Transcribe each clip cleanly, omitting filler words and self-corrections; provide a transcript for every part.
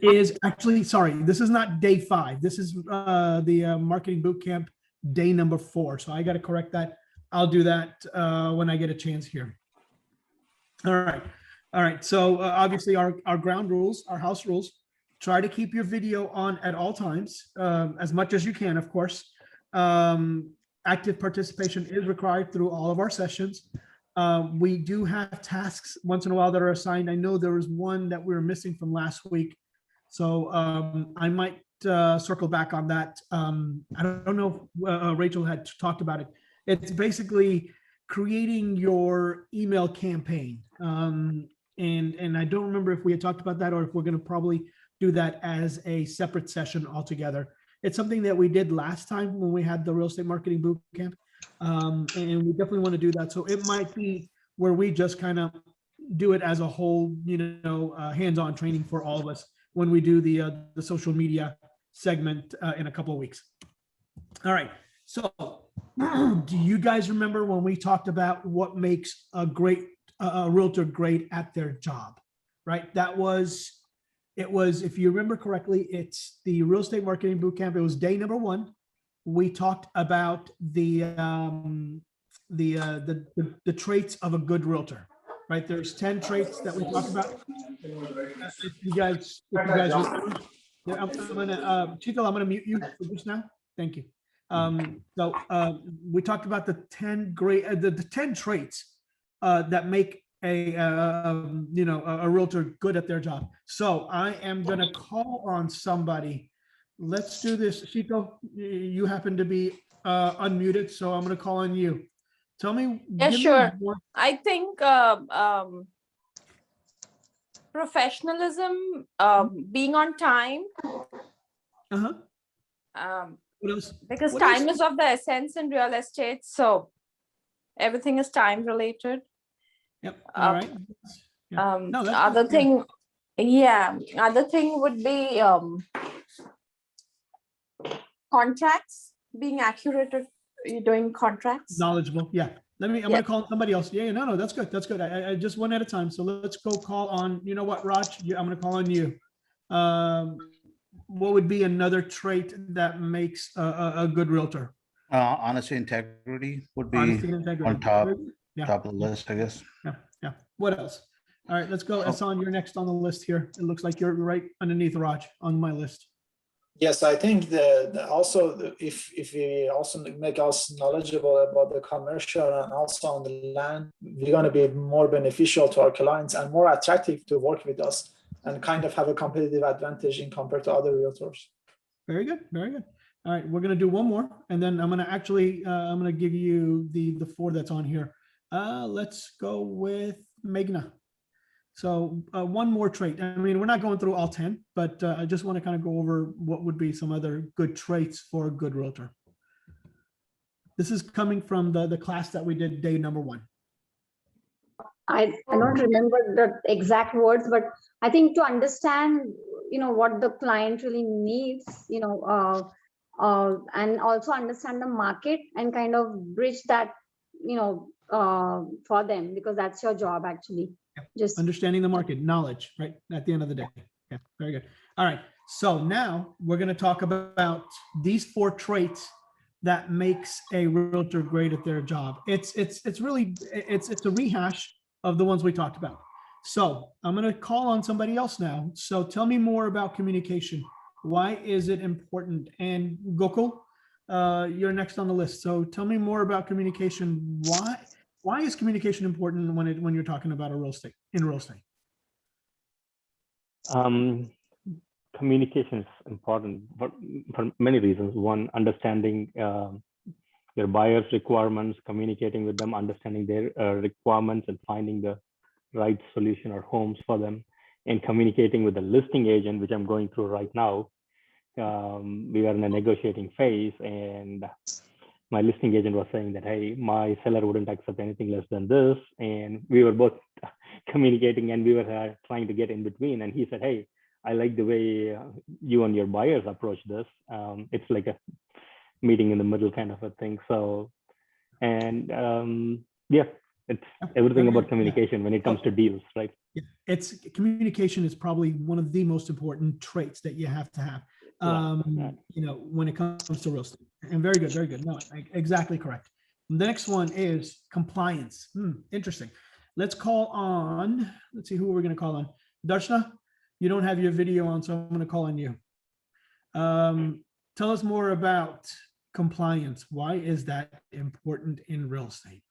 is actually, sorry, this is not day 5. This is the marketing bootcamp day number 4. So I got to correct that. I'll do that when I get a chance here. All right. All right. So obviously our ground rules, our house rules, try to keep your video on at all times, as much as you can, of course. Active participation is required through all of our sessions. We do have tasks once in a while that are assigned. I know there was one that we were missing from last week. So I might circle back on that. I don't know if Rachel had talked about it. It's basically creating your email campaign. And I don't remember if we had talked about that or if we're going to probably do that as a separate session altogether. It's something that we did last time when we had the real estate marketing boot camp. And we definitely want to do that. So it might be where we just kind of do it as a whole, hands-on training for all of us when we do the social media segment in a couple of weeks. All right. So do you guys remember when we talked about what makes a great realtor great at their job, right? It was, if you remember correctly, it's the real estate marketing bootcamp. It was day number 1. We talked about the traits of a good realtor, right? There's 10 traits that we talked about. If you guys remember, I'm gonna, Chico, I'm gonna mute you for just now. Thank you. So we talked about the 10 the 10 traits that make a realtor good at their job. So I am going to call on somebody. Let's do this. Chico, you happen to be unmuted, so I'm going to call on you. Tell me. Yeah, sure. I think professionalism, being on time. What else? Because time is of the essence in real estate, so everything is time related. Yep. All right. Yeah. No, other thing would be contracts, being accurate at doing contracts. Knowledgeable. Yeah. I'm going to call somebody else. Yeah. No, that's good. That's good. I just one at a time. So let's go call on, you know what, Raj, I'm going to call on you. What would be another trait that makes a good realtor? Honesty, integrity would be on top of the list, I guess. Yeah. What else? All right, let's go. Hassan, you're next on the list here. It looks like you're right underneath Raj on my list. Yes, I think if we also make us knowledgeable about the commercial and also on the land, we're going to be more beneficial to our clients and more attractive to work with us and kind of have a competitive advantage in compared to other realtors. Very good. Very good. All right, we're going to do one more, and then I'm going to actually, I'm going to give you the 4 that's on here. Let's go with Meghna. So one more trait. I mean, we're not going through all 10, but I just want to kind of go over what would be some other good traits for a good realtor. This is coming from the class that we did day number 1. I don't remember the exact words, but I think to understand, what the client really needs, and also understand the market and kind of bridge that, for them, because that's your job actually. Just understanding the market, knowledge, right? At the end of the day. Yeah, very good. All right. So now we're going to talk about these 4 traits that makes a realtor great at their job. It's a rehash of the ones we talked about. So I'm going to call on somebody else now. So tell me more about communication. Why is it important? And Gokul, you're next on the list. So tell me more about communication. Why is communication important when you're talking about real estate? Communication is important for many reasons. One, understanding your buyers' requirements, communicating with them, understanding their requirements, and finding the right solution or homes for them, and communicating with the listing agent, which I'm going through right now. We are in a negotiating phase, and my listing agent was saying that, hey, my seller wouldn't accept anything less than this. And we were both communicating, and we were trying to get in between. And he said, hey, I like the way you and your buyers approach this. It's like a meeting in the middle kind of a thing. So, and yeah, it's everything about communication when it comes to deals, right? It's communication is probably one of the most important traits that you have to have. Right. You know, when it comes to real estate. And very good, very good. No, exactly correct. The next one is compliance. Interesting. Let's call on, let's see who we're going to call on. Darshna, you don't have your video on, so I'm going to call on you. Tell us more about compliance. Why is that important in real estate?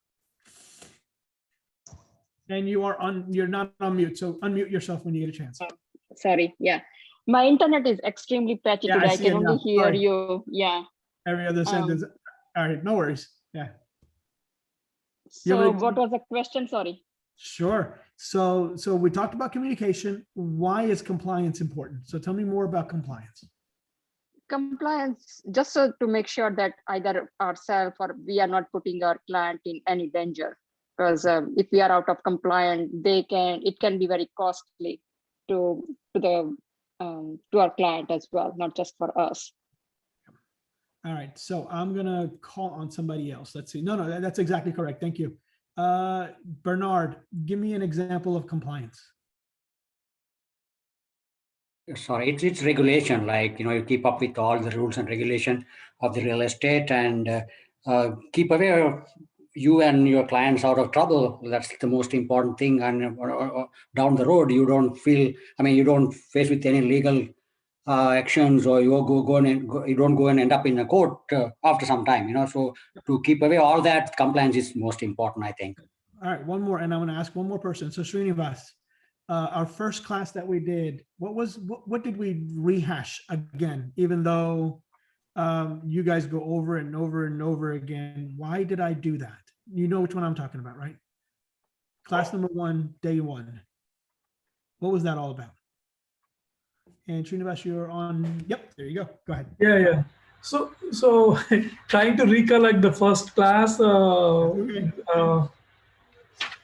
And you're not on mute, so unmute yourself when you get a chance. Sorry, yeah. My internet is extremely patchy Yeah, today. I I see can it only now. hear Sorry. you. Yeah. Every other sentence. All right, no worries. Yeah. So what was the question? Sorry. Sure. So we talked about communication. Why is compliance important? So tell me more about compliance. Compliance, just so to make sure that either ourselves or we are not putting our client in any danger. Because if we are out of compliance, it can be very costly to our client as well, not just for us. All right, so I'm gonna call on somebody else. Let's see. No, that's exactly correct. Thank you. Bernard, give me an example of compliance. Sorry, it's regulation, like, you keep up with all the rules and regulation of the real estate and keep away you and your clients out of trouble. That's the most important thing. And down the road, you don't face with any legal actions, or you don't go and end up in a court after some time, so to keep away all that, compliance is most important, I think. All right, one more, and I'm going to ask one more person. So Srinivas, our first class that we did, what did we rehash again, even though you guys go over and over and over again? Why did I do that? You know which one I'm talking about, right? Class number 1, day 1. What was that all about? And Srinivas, you're on. Yep, there you go. Go ahead. Yeah. So trying to recollect the first class.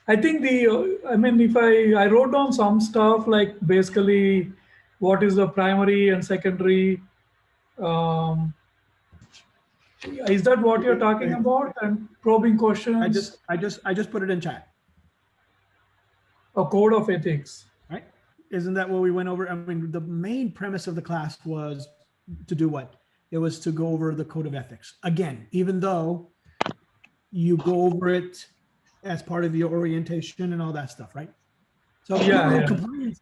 I think if I wrote down some stuff like basically what is the primary and secondary. Is that what you're talking about? And probing questions? I just put it in chat. A code of ethics. Right? Isn't that what we went over? I mean, the main premise of the class was to do what? It was to go over the code of ethics. Again, even though you go over it as part of your orientation and all that stuff, right? So compliance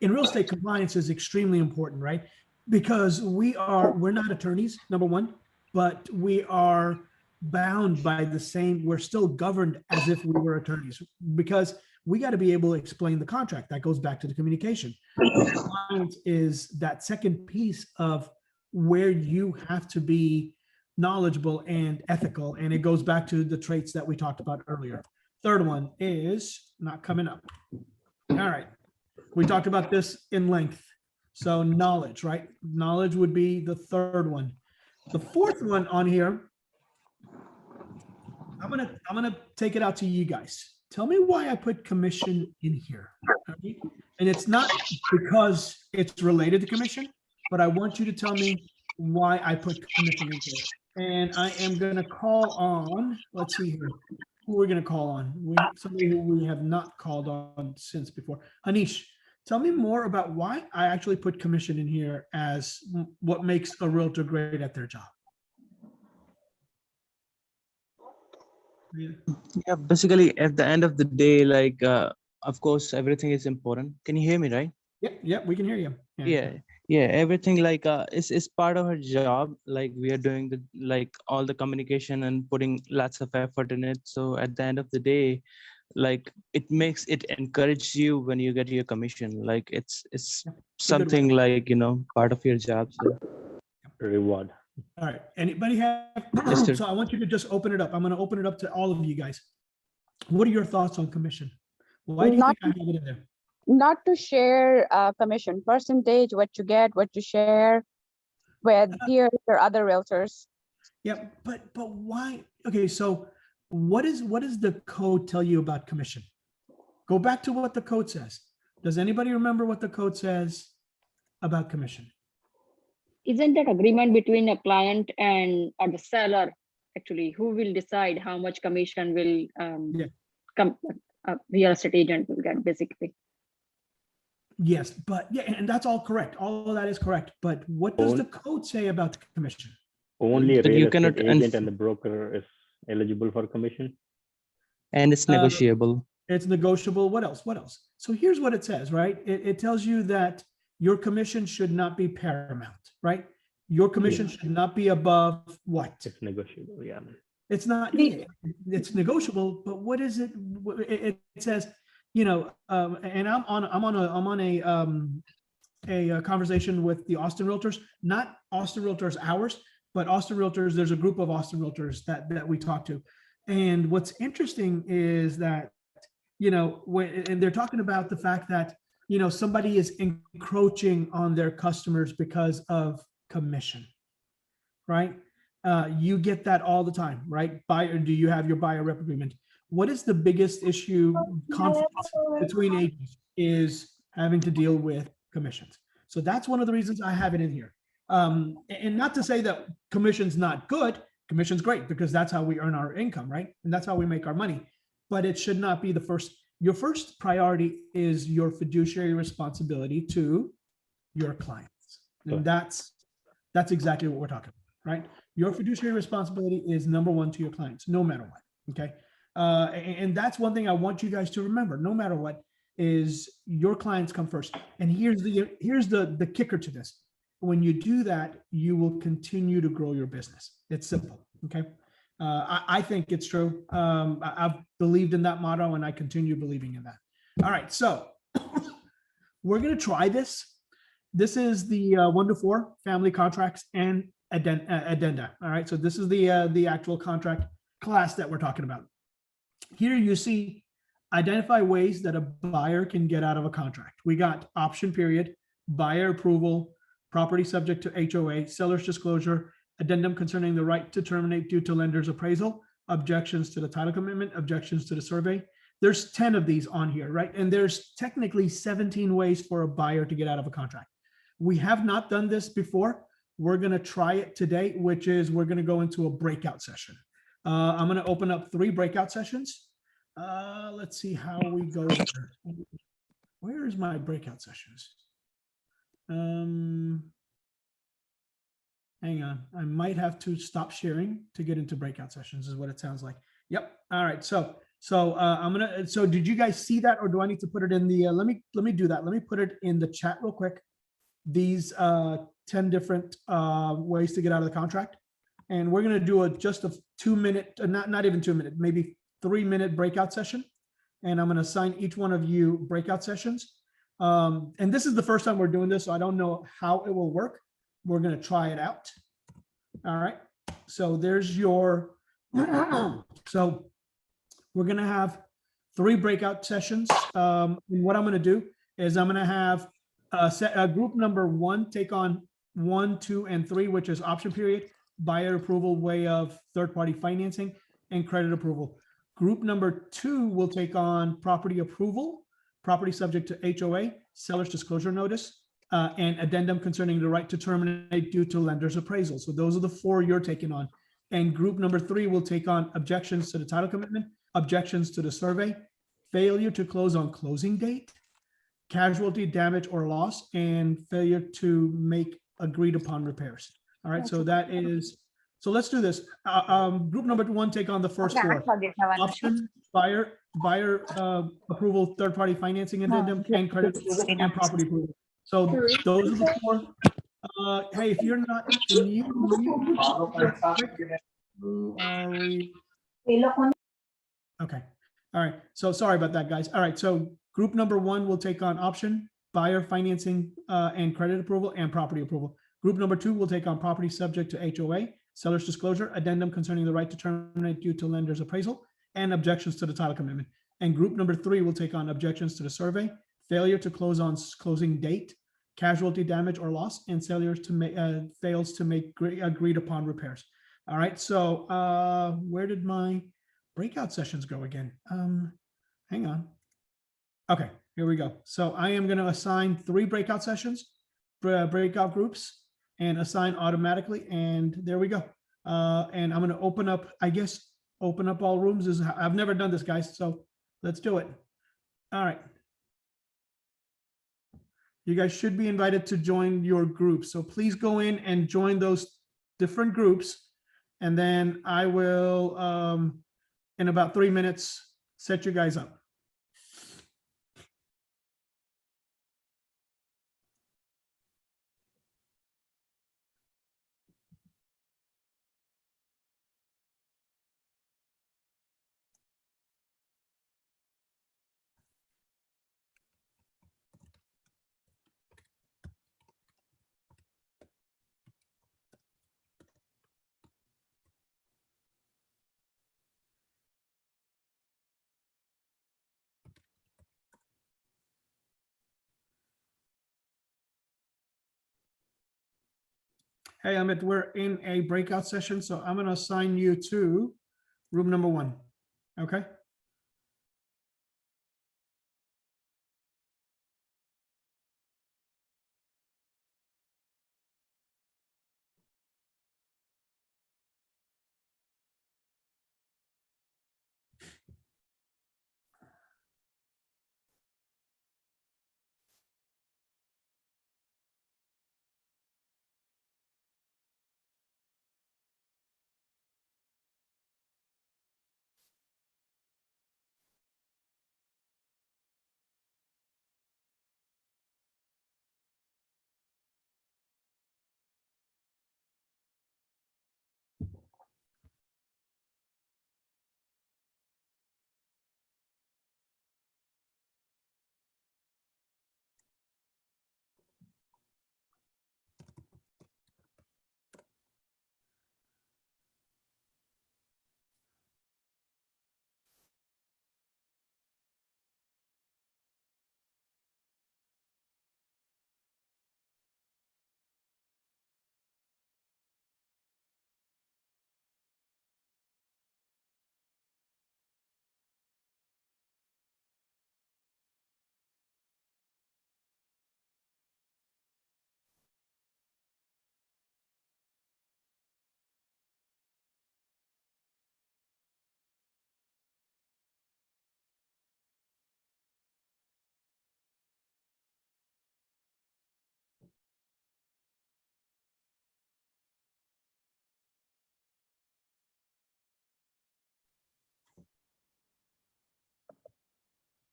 in real estate, compliance is extremely important, right? Because we're not attorneys, number one, but we are bound by we're still governed as if we were attorneys, because we got to be able to explain the contract. That goes back to the communication. Compliance is that second piece of where you have to be knowledgeable and ethical, and it goes back to the traits that we talked about earlier. Third one is not coming up. All right, we talked about this in length. So knowledge, right? Knowledge would be the third one. The fourth one on here, I'm gonna take it out to you guys. Tell me why I put commission in here. Okay? And it's not because it's related to commission, but I want you to tell me why I put commission in here. And I am gonna call on, let's see here, who we're gonna call on. Somebody who we have not called on since before. Anish, tell me more about why I actually put commission in here as what makes a realtor great at their job. Yeah, basically at the end of the day, like of course everything is important. Can you hear me, right? Yep, we can hear you. Yeah, everything like is part of our job. Like we are doing all the communication and putting lots of effort in it. So at the end of the day, like it encourages you when you get your commission. Like it's something like part of your job. So. Reward. All right, anybody have, so I want you to just open it up. I'm going to open it up to all of you guys. What are your thoughts on commission? Why do you think I have it in there? Not to share commission percentage, what you get, what you share with peers or other realtors. Yeah, but why? Okay, so what does the code tell you about commission? Go back to what the code says. Does anybody remember what the code says about commission? Isn't that agreement between a client and or the seller actually who will decide how much commission will real estate agent will get basically? Yes, but yeah, and that's all correct. All of that is correct. But what does the code say about the commission? Only a That real you estate cannot agent and the broker is eligible for commission. and it's negotiable. It's negotiable. What else? What else? So here's what it says, right? It tells you that your commission should not be paramount, right? Your commission should not be above what? It's negotiable, yeah. It's not, it's negotiable, but what is it? It says, you know, and I'm on a conversation with the Austin Realtors, not Austin Realtors ours, but Austin Realtors. There's a group of Austin Realtors that we talk to. And what's interesting is that, you know, and they're talking about the fact that, you know, somebody is encroaching on their customers because of commission, right? You get that all the time, right? Buyer, do you have your buyer rep agreement? What is the biggest issue, conflict between agents is having to deal with commissions. So that's one of the reasons I have it in here. And not to say that commission's not good, commission's great because that's how we earn our income, right? And that's how we make our money. But it should not be the first. Your first priority is your fiduciary responsibility to your clients. And that's exactly what we're talking about, right? Your fiduciary responsibility is number one to your clients, no matter what, okay? And that's one thing I want you guys to remember, no matter what, is your clients come first. And here's the kicker to this. When you do that, you will continue to grow your business. It's simple, okay? I think it's true. I've believed in that motto and I continue believing in that. All right, so we're gonna try this. This is the 1 to 4 family contracts and addenda. All right, so this is the actual contract class that we're talking about. Here you see identify ways that a buyer can get out of a contract. We got option period, buyer approval, property subject to HOA, seller's disclosure, addendum concerning the right to terminate due to lender's appraisal, objections to the title commitment, objections to the survey. There's 10 of these on here, right? And there's technically 17 ways for a buyer to get out of a contract. We have not done this before. We're gonna try it today, which is we're gonna go into a breakout session. I'm gonna open up 3 breakout sessions. Let's see how we go there. Where is my breakout sessions? Hang on, I might have to stop sharing to get into breakout sessions is what it sounds like. Yep. All right. So did you guys see that or do I need to put it in the, let me do that. Let me put it in the chat real quick. These 10 different ways to get out of the contract. And we're going to do just a 2-minute, not even 2 minute, maybe 3-minute breakout session. And I'm going to assign each one of you breakout sessions. And this is the first time we're doing this, so I don't know how it will work. We're going to try it out. All right. So there's your, so we're going to have 3 breakout sessions. And what I'm going to do is I'm going to have group number 1 take on 1, 2, and 3, which is option period, buyer approval, way of third-party financing, and credit approval. Group number 2 will take on property approval, property subject to HOA, seller's disclosure notice, and addendum concerning the right to terminate due to lender's appraisal. So those are the 4 you're taking on. And group number 3 will take on objections to the title commitment, objections to the survey, failure to close on closing date, casualty, damage, or loss, and failure to make agreed upon repairs. All right, so that is, so let's do this. Group number 1 take on the first 4. Option, buyer approval, third-party financing addendum, and credit approval, and property approval. So those are the 4. Hey, if you're not, can you okay. All right. So sorry about that, guys. All right. So group number 1 will take on option, buyer financing, and credit approval, and property approval. Group number 2 will take on property subject to HOA, seller's disclosure, addendum concerning the right to terminate due to lender's appraisal, and objections to the title commitment. And group number 3 will take on objections to the survey, failure to close on closing date, casualty, damage, or loss, and fails to make agreed upon repairs. All right. So where did my breakout sessions go again? Hang on. Okay, here we go. So I am going to assign 3 breakout sessions, breakout groups, and assign automatically. And there we go. And I'm going to open up, I guess, open up all rooms. I've never done this, guys. So let's do it. All right. You guys should be invited to join your groups. So please go in and join those different groups. And then I will, in about 3 minutes, set you guys up. Hey, Amit, we're in a breakout session, so I'm going to assign you to room number 1. Okay.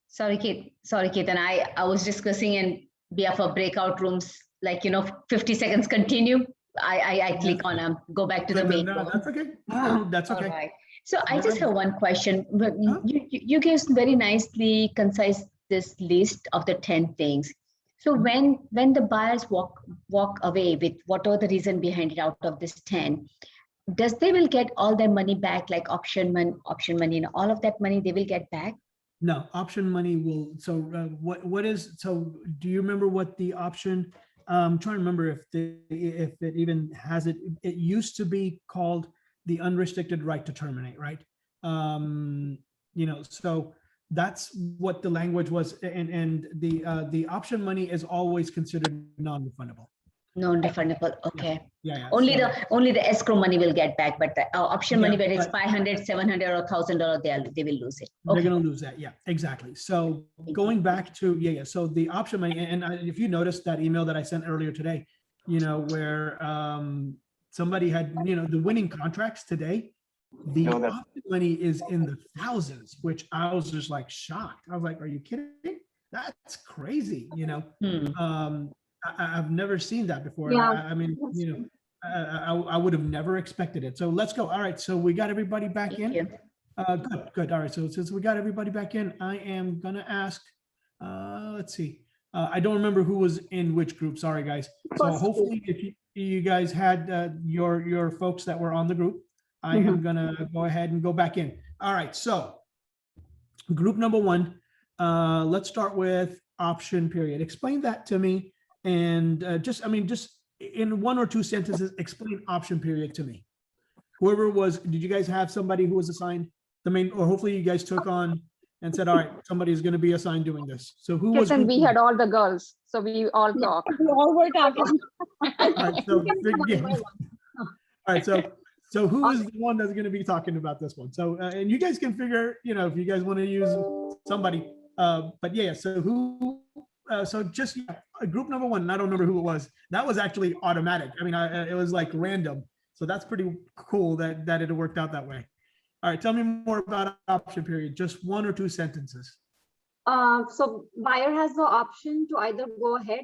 Sorry, Ketan. I was discussing in behalf of breakout rooms, like, 50 seconds continue. I click on go back to the main. No, that's okay. That's okay. All right. So I just have one question. You gave very nicely concise this list of the 10 things. So when the buyers walk away with whatever the reason behind it out of this 10, does they will get all their money back, like option money, and all of that money they will get back? No, option money will. So what is, so do you remember what the option, I'm trying to remember if it even has it. It used to be called the unrestricted right to terminate, right? So that's what the language was. And the option money is always considered non-refundable. Non-refundable. Okay. Yeah. Only the escrow money will get back, but the option money, whether it's $500, $700, or $1,000, they will lose it. Okay. They're going to lose that. Yeah, exactly. So going back to, so the option money, and if you noticed that email that I sent earlier today, where somebody had, the winning contracts today, the option money is in the thousands, which I was just like shocked. I was like, are you kidding? That's crazy. I've never seen that before. Yeah. I mean, I would have never expected it. So let's go. All right. So we got everybody back in. Good. All right. So since we got everybody back in, I am going to ask, let's see. I don't remember who was in which group. Sorry, guys. So hopefully if you guys had your folks that were on the group, I am going to go ahead and go back in. All right. So group number 1, let's start with option period. Explain that to me. And just in 1 or 2 sentences, explain option period to me. Whoever was, did you guys have somebody who was assigned the main, or hopefully you guys took on and said, all right, somebody is going to be assigned doing this. So who was? We had all the girls, so we all talked. We all were talking. All right, so who is the one that's going to be talking about this one? So and you guys can figure, if you guys want to use somebody, but yeah. So so just group number one, and I don't remember who it was. That was actually automatic. I mean, it was like random. So that's pretty cool that it worked out that way. All right, tell me more about option period. Just 1 or 2 sentences. So buyer has the option to either go ahead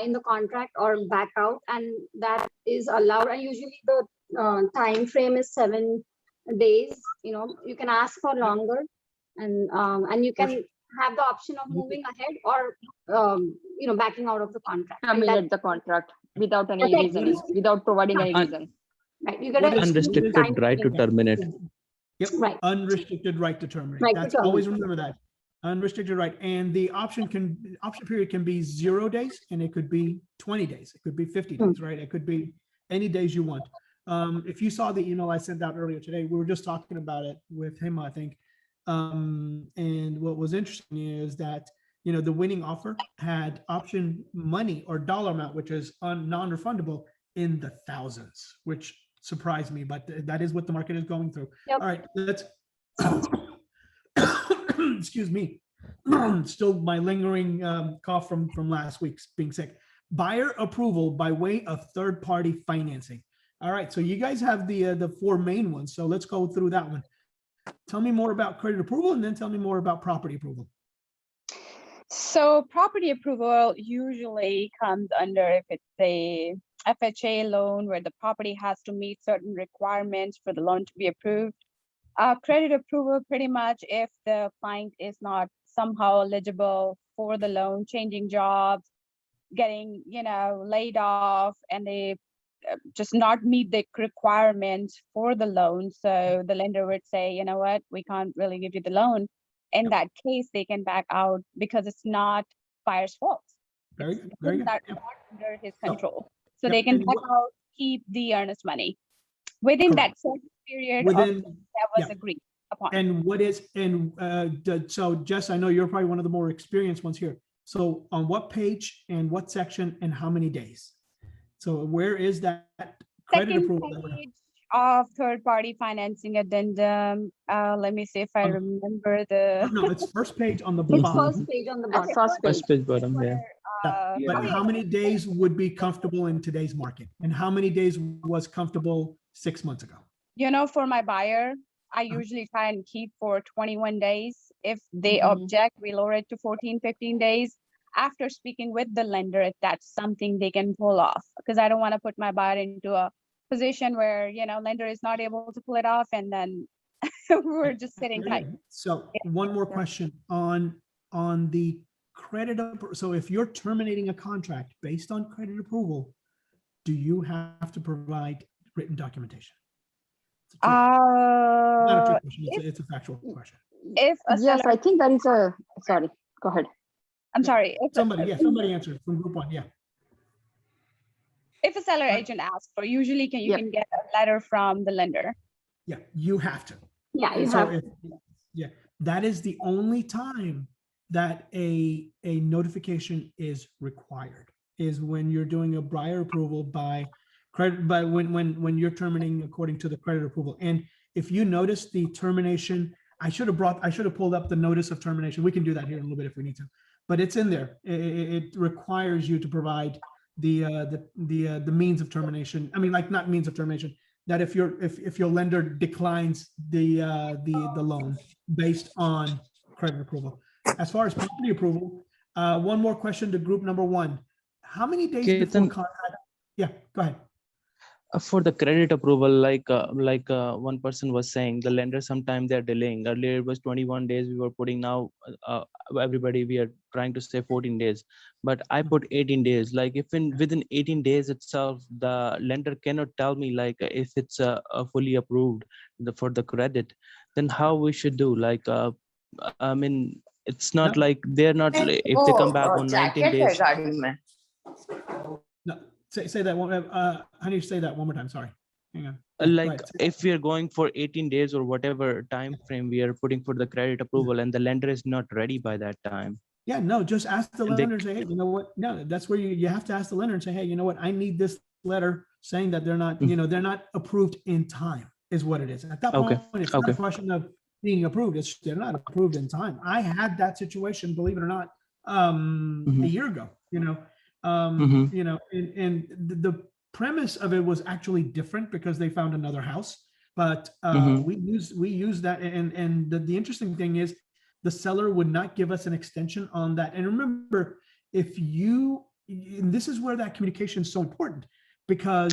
in the contract or back out, and that is allowed. And usually the time frame is 7 days. You know, you can ask for longer, and you can have the option of moving ahead or you know, backing out of the contract. Terminate the contract without any reason, without providing any reason. Right, you get an Unrestricted right to terminate. Yep. Right. Unrestricted right to terminate. Right to That's terminate. always remember that. Unrestricted right. And the option period can be 0 days, and it could be 20 days. It could be 50 days, right? It could be any days you want. If you saw the email I sent out earlier today, we were just talking about it with him, I think. And what was interesting is that, you know, the winning offer had option money or dollar amount, which is non-refundable, in the thousands, which surprised me, but that is what the market is going through. Yep. All right, let's excuse me. Still my lingering cough from last week's being sick. Buyer approval by way of third-party financing. All right, so you guys have the 4 main ones. So let's go through that one. Tell me more about credit approval, and then tell me more about property approval. So property approval usually comes under if it's a FHA loan where the property has to meet certain requirements for the loan to be approved. Credit approval, pretty much if the client is not somehow eligible for the loan, changing jobs, getting, you know, laid off, and they just not meet the requirements for the loan. So the lender would say, you know what, we can't really give you the loan. In that case, they can back out because it's not buyer's fault. Very It's good. not Yep. under his control. So Yep. they can And back out, keep the earnest money within that certain period that was agreed upon. And what is, and so Jess, I know you're probably one of the more experienced ones here. So on what page and what section and how many days? So where is that credit Second approval? page of third-party financing addendum. Let me see if I remember the. No, it's first page on the It's bottom. first page on the At bottom. first page. Bottom, yeah. But how many days would be comfortable in today's market? And how many days was comfortable 6 months ago? You know, for my buyer, I usually try and keep for 21 days. If they object, we lower it to 14, 15 days. After speaking with the lender, if that's something they can pull off, because I don't want to put my buyer into a position where, you know, lender is not able to pull it off, and then we're just sitting tight. So one more question on the credit. So if you're terminating a contract based on credit approval, do you have to provide written documentation? Not a trick question, it's a factual question. If a Yes, seller, I think that is a, sorry, go ahead. I'm sorry. If Somebody answered from group 1, yeah. if a seller agent asks for, usually you can get a letter from the lender. Yeah, you have to. Yeah, you So have. yeah, that is the only time that a notification is required, is when you're doing a buyer approval by credit, by when you're terminating according to the credit approval. And if you notice the termination, I should have pulled up the notice of termination. We can do that here in a little bit if we need to, but it's in there. It requires you to provide the means of termination. I mean, like, not means of termination, that if your lender declines the loan based on credit approval. As far as property approval, one more question to group number 1. How many days before contract? Yeah, go ahead. For the credit approval, like one person was saying, the lender sometimes they're delaying. Earlier it was 21 days we were putting. Now everybody we are trying to say 14 days, but I put 18 days. Like if within 18 days itself the lender cannot tell me like if it's fully approved for the credit, then how we should do? Like I mean, it's not like they're not, if they come back on 19 days. No, say that one. Honey, say that one more time. Sorry. Hang on. Like if we are going for 18 days or whatever time frame we are putting for the credit approval, and the lender is not ready by that time. Yeah, no, just ask the lender and say, hey, you know what? No, that's where you have to ask the lender and say, hey, you know what? I need this letter saying that they're not, you know, they're not approved in time, is what it is. At that point, it's not a question of being approved. It's they're not approved in time. I had that situation, believe it or not, a year ago, and the premise of it was actually different because they found another house, but we use that. And the interesting thing is the seller would not give us an extension on that. And remember, and this is where that communication is so important, because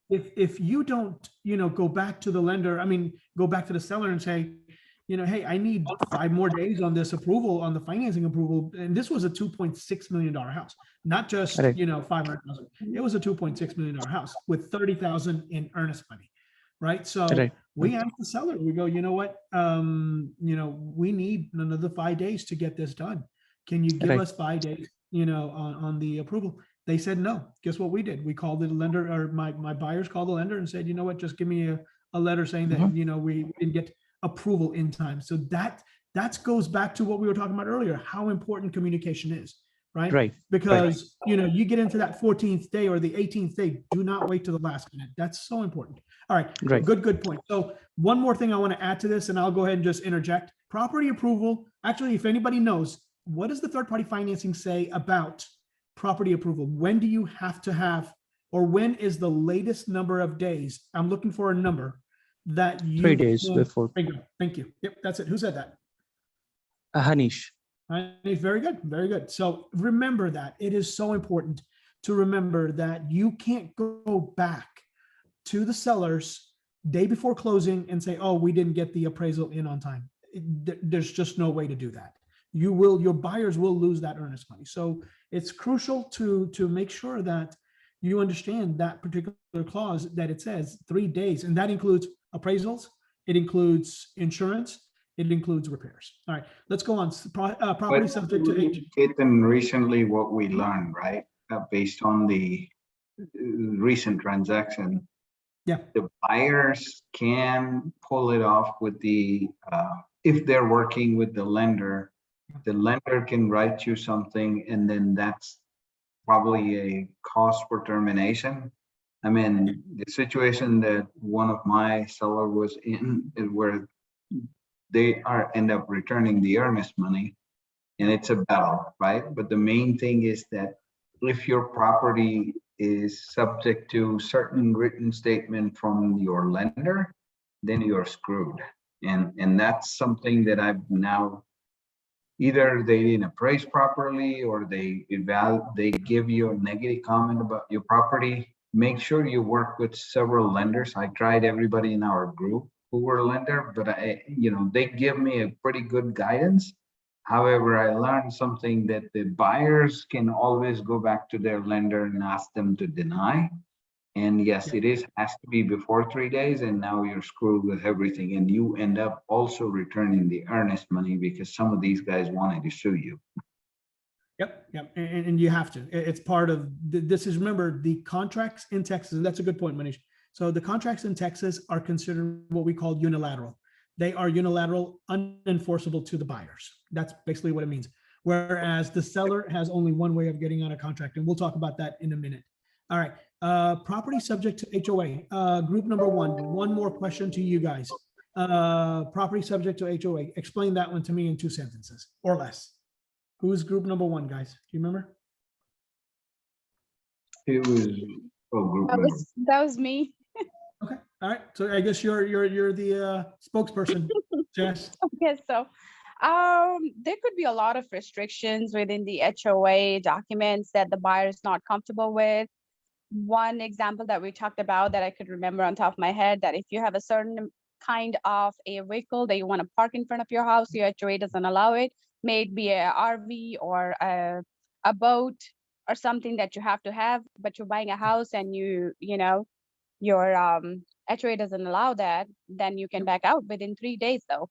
if you don't, go back to the lender, go back to the seller and say, hey, I need 5 more days on this approval, on the financing approval. And this was a $2.6 million house, not just, 500,000. It was a $2.6 million house with 30,000 in earnest money. Right. So we asked the seller, we go, you know what, we need another 5 days to get this done. Can you give us 5 days, on the approval? They said no. Guess what we did? We called the lender, or my buyers called the lender and said, you know what, just give me a letter saying that, we didn't get approval in time. So that goes back to what we were talking about earlier, how important communication is, right? Because, you get into that 14th day or the 18th day, do not wait to the last minute. That's so important. All right. Good point. So one more thing I want to add to this, and I'll go ahead and just interject. Property approval. Actually, if anybody knows, what does the third-party financing say about property approval? When do you have to have, or when is the latest number of days? I'm looking for a number that you 3 days before. Thank you. Yep, that's it. Who said that? Hanish. Very good. Very good. So remember that it is so important to remember that you can't go back to the sellers day before closing and say, oh, we didn't get the appraisal in on time. There's just no way to do that. Your buyers will lose that earnest money. So it's crucial to make sure that you understand that particular clause, that it says 3 days, and that includes appraisals, it includes insurance, it includes repairs. All right, let's go on. Property subject to age. And recently what we learned, right, based on the recent transaction, the buyers can pull it off with the, if they're working with the lender can write you something, and then that's probably a cause for termination. The situation that one of my seller was in is where they end up returning the earnest money, and it's a battle, right? But the main thing is that if your property is subject to certain written statement from your lender, then you're screwed. And that's something that I've now, either they didn't appraise properly or they give you a negative comment about your property. Make sure you work with several lenders. I tried everybody in our group who were a lender, but they give me a pretty good guidance. However, I learned something that the buyers can always go back to their lender and ask them to deny. And yes, it has to be before 3 days, and now you're screwed with everything, and you end up also returning the earnest money because some of these guys wanted to sue you. Yep. And you have to. It's part of this. Is, remember, the contracts in Texas, and that's a good point, Manish. So the contracts in Texas are considered what we call unilateral. They are unilateral, unenforceable to the buyers. That's basically what it means. Whereas the seller has only one way of getting on a contract, and we'll talk about that in a minute. All right. Property subject to HOA. Group number one more question to you guys. Property subject to HOA. Explain that one to me in 2 sentences or less. Who's group number 1, guys? Do you remember? It was group number. That was me. Okay. All right. So I guess you're the spokesperson, Jess. I guess so. There could be a lot of restrictions within the HOA documents that the buyer is not comfortable with. One example that we talked about that I could remember on top of my head, that if you have a certain kind of a vehicle that you want to park in front of your house, your HOA doesn't allow it. May it be a RV or a boat or something that you have to have, but you're buying a house and your HOA doesn't allow that, then you can back out within 3 days though.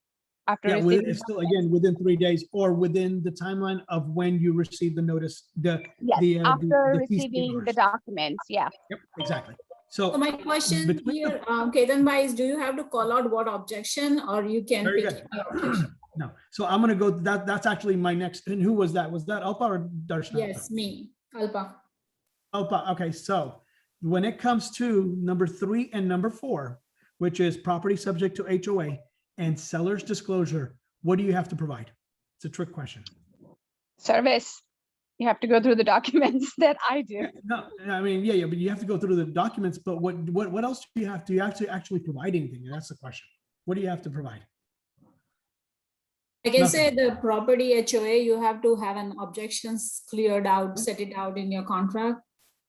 After it's still, again, within 3 days or within the timeline of when you receive the notice. After receiving the documents. Yeah. Yep, exactly. So my question here, Ketan Bhai, is do you have to call out what objection, or you can pick any objection? No. So I'm going to go, that's actually my next, and who was that? Was that Alpa or Darshana? Yes, me, Alpa. Alpa, okay. So when it comes to number 3 and number 4, which is property subject to HOA and seller's disclosure, what do you have to provide? It's a trick question. Service. You have to go through the documents that I do. No, I mean, yeah, but you have to go through the documents, but what else do you have to actually provide anything? That's the question. What do you have to provide? Like I said, the property HOA, you have to have an objections cleared out, set it out in your contract.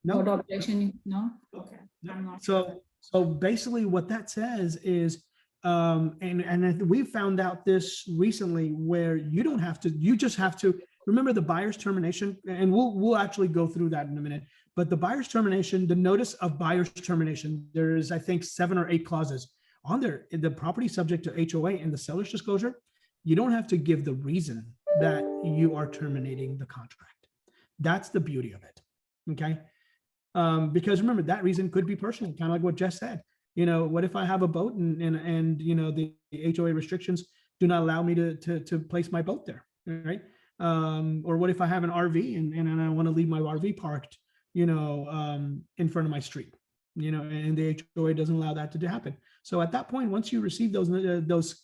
No. What objection? No? Okay. I'm not sure. So basically what that says is, and we found out this recently where you don't have to, you just have to remember the buyer's termination, and we'll actually go through that in a minute, but the buyer's termination, the notice of buyer's termination, there's, I think, 7 or 8 clauses on there. The property subject to HOA and the seller's disclosure, you don't have to give the reason that you are terminating the contract. That's the beauty of it, okay? Because remember, that reason could be personal, kind of like what Jess said. You know, what if I have a boat and you know, the HOA restrictions do not allow me to place my boat there, right? Or what if I have an RV and I want to leave my RV parked, you know, in front of my street, you know, and the HOA doesn't allow that to happen. So at that point, once you receive those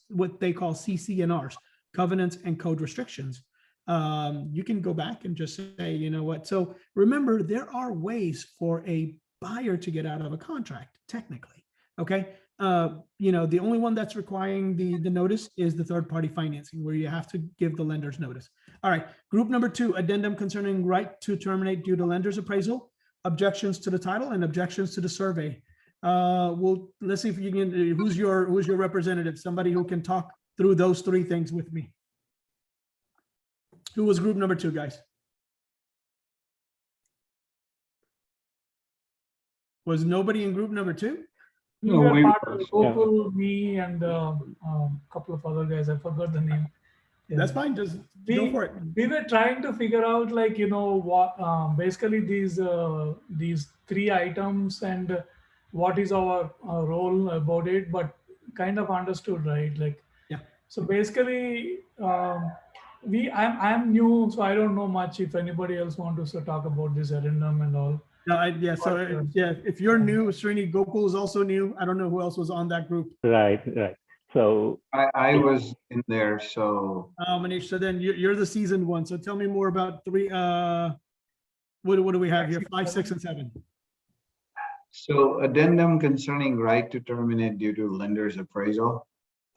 what they call CC&Rs, covenants and code restrictions, you can go back and just say, you know what? So remember, there are ways for a buyer to get out of a contract, technically. Okay. You know, the only one that's requiring the notice is the third party financing, where you have to give the lender's notice. All right. Group number 2, addendum concerning right to terminate due to lender's appraisal, objections to the title, and objections to the survey. Well, let's see if you can, who's your representative, somebody who can talk through those 3 things with me. Who was group number 2, guys? Was nobody in group number 2? We were part of Gokul, me, and a couple of other guys. I forgot the name. Yeah. That's fine. Just go for it. We were trying to figure out, like, you know, what basically these 3 items and what is our role about it, but kind of understood, right? Like, yeah. So basically, I'm new, so I don't know much. If anybody else wants to talk about this addendum and all. No, yeah. So yeah, if you're new, Srini, Gokul is also new. I don't know who else was on that group. Right. So I was in there. So Manish, so then you're the seasoned one. So tell me more about 3. What do we have here? 5, 6, and 7. So addendum concerning right to terminate due to lender's appraisal.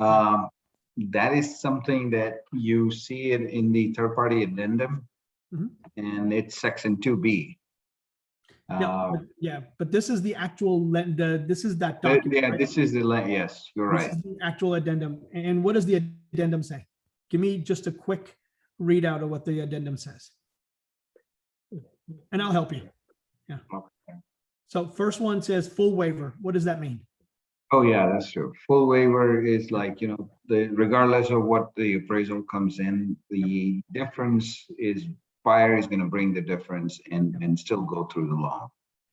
That is something that you see it in the third party addendum, and it's section 2B. But this is the actual this is that document. Yeah, right? this is the yes, you're right. This is the actual addendum. And what does the addendum say? Give me just a quick readout of what the addendum says, and I'll help you. Yeah. Okay. So first one says full waiver. What does that mean? Oh yeah, that's true. Full waiver is like, you know, regardless of what the appraisal comes in, the difference is buyer is going to bring the difference and still go through the loan.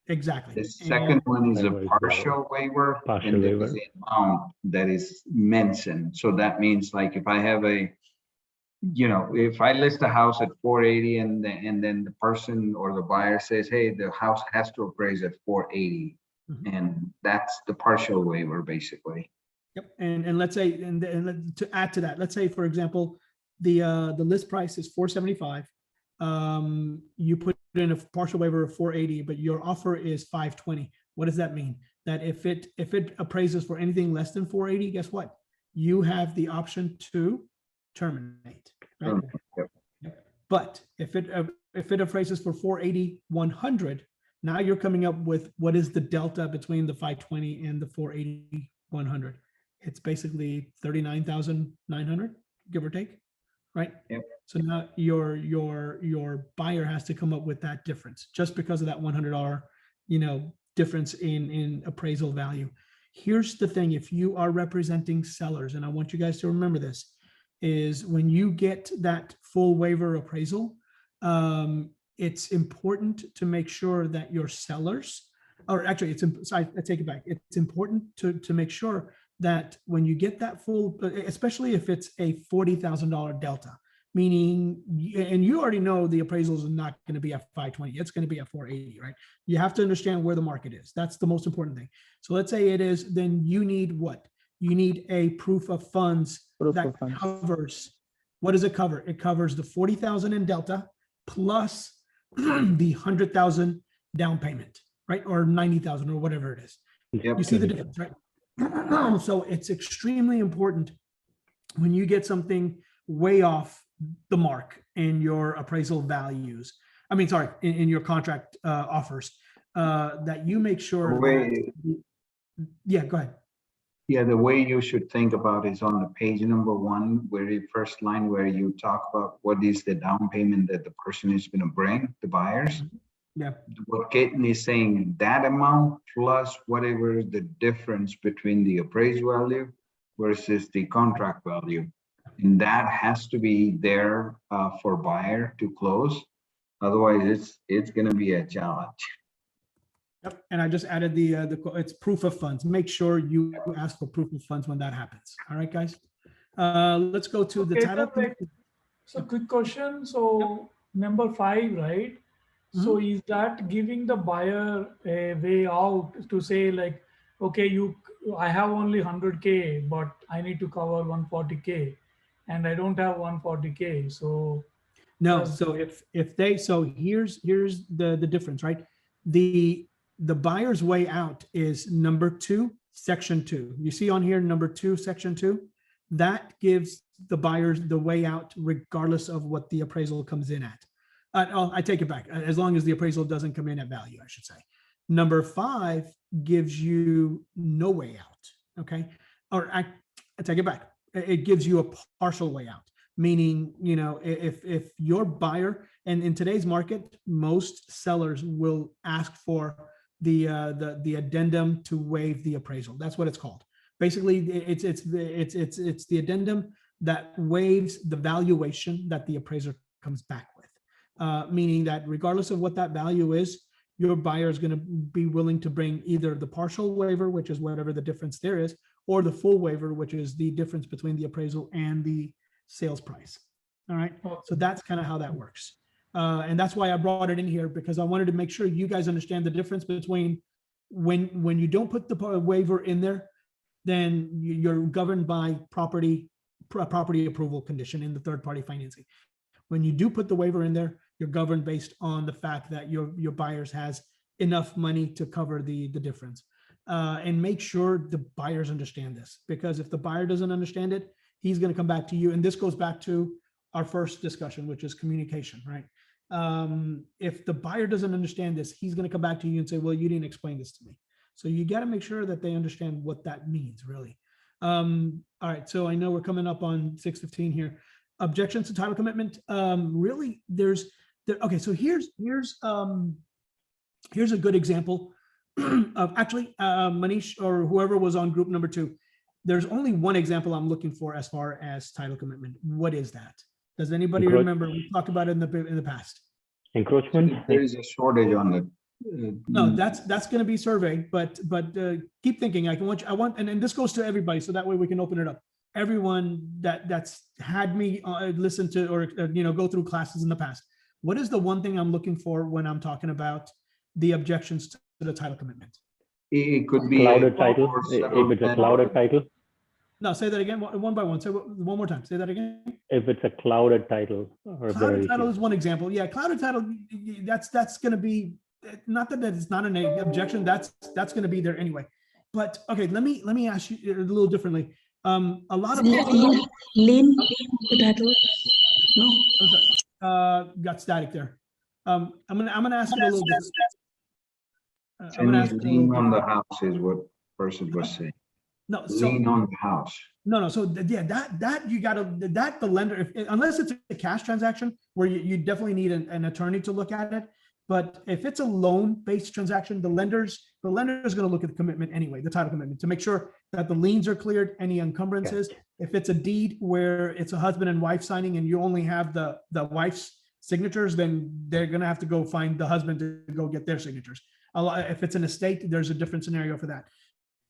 Exactly. The second one is a partial waiver, and there is the amount that is mentioned. So that means, like, if I have if I list a house at 480 and then the person or the buyer says, hey, the house has to appraise at 480, and that's the partial waiver basically. Yep. And let's say, and to add to that, let's say, for example, the list price is 475. You put in a partial waiver of 480, but your offer is 520. What does that mean? That if it appraises for anything less than 480, guess what? You have the option to terminate. Right? Yep. But if it appraises for 480, 100, now you're coming up with what is the delta between the 520 and the 480, 100. It's basically 39,900, give or take. Right. Yep. So now your buyer has to come up with that difference just because of that $100, difference in appraisal value. Here's the thing: if you are representing sellers, and I want you guys to remember this, is when you get that full waiver appraisal, it's important to make sure that your sellers, or actually, sorry, I take it back. It's important to make sure that when you get that full, especially if it's a $40,000 delta, meaning, and you already know the appraisals are not going to be at 520, it's going to be at 480, right? You have to understand where the market is. That's the most important thing. So let's say it is, then you need what? You need a proof of funds covers, what does it cover? It covers the 40,000 in delta plus the 100,000 down payment, right? Or 90,000 or whatever it is. Yep. You see the difference, right? So it's extremely important when you get something way off the mark in your appraisal values. I mean, sorry, in your contract offers, that you make sure that, yeah, go ahead. Yeah, the way you should think about is on the page number 1, where the first line where you talk about what is the down payment that the person is going to bring, the buyers. Yeah. What Caitlin is saying, that amount plus whatever the difference between the appraised value versus the contract value. And that has to be there for buyer to close. Otherwise, it's going to be a challenge. Yep, and I just added the it's proof of funds. Make sure you ask for proof of funds when that happens. All right, guys. Let's go to the title. So quick question. So number 5, right? So is that giving the buyer a way out to say like, okay, I have only 100K, but I need to cover 140K, and I don't have 140K. So no. So if they, so here's the difference, right? The buyer's way out is number 2, section 2. You see on here, number 2, section 2, that gives the buyers the way out regardless of what the appraisal comes in at. I take it back, as long as the appraisal doesn't come in at value, I should say. Number 5 gives you no way out, okay? Or I take it back. It gives you a partial way out, meaning, you know, if your buyer, and in today's market, most sellers will ask for the addendum to waive the appraisal. That's what it's called. Basically, it's the addendum that waives the valuation that the appraiser comes back with, meaning that regardless of what that value is, your buyer is going to be willing to bring either the partial waiver, which is whatever the difference there is, or the full waiver, which is the difference between the appraisal and the sales price. All right. So that's kind of how that works. And that's why I brought it in here, because I wanted to make sure you guys understand the difference between when you don't put the waiver in there, then you're governed by property approval condition in the third-party financing. When you do put the waiver in there, you're governed based on the fact that your buyers has enough money to cover the difference. And make sure the buyers understand this, because if the buyer doesn't understand it, he's going to come back to you. And this goes back to our first discussion, which is communication, right? If the buyer doesn't understand this, he's going to come back to you and say, well, you didn't explain this to me. So you got to make sure that they understand what that means, really. All right, so I know we're coming up on 6:15 here. Objections to title commitment. Really, okay, so here's a good example of actually Manish or whoever was on group number 2. There's only one example I'm looking for as far as title commitment. What is that? Does anybody remember? We talked about it in the past. Encroachment. There is a shortage on the. No, that's going to be survey, but keep thinking. I want, and this goes to everybody, so that way we can open it up. Everyone that's had me listen to or go through classes in the past. What is the one thing I'm looking for when I'm talking about the objections to the title commitment? It could be clouded title. If it's a clouded title. No, say that again, one by one. Say one more time. Say that again. If it's a clouded title. Clouded title is one example. Yeah, clouded title. That's going to be, not that it's not an objection. That's going to be there anyway. But okay, let me ask you a little differently. A lot of lean title. No. Got static there. I'm gonna ask it a little bit. I'm gonna ask lean on the house is what person was saying. No, so, lean on the house. No. So yeah, that you gotta, that the lender, unless it's a cash transaction where you definitely need an attorney to look at it. But if it's a loan-based transaction, the lender is going to look at the commitment anyway, the title commitment, to make sure that the liens are cleared, any encumbrances. Yeah. If it's a deed where it's a husband and wife signing and you only have the wife's signatures, then they're going to have to go find the husband to go get their signatures. If it's an estate, there's a different scenario for that.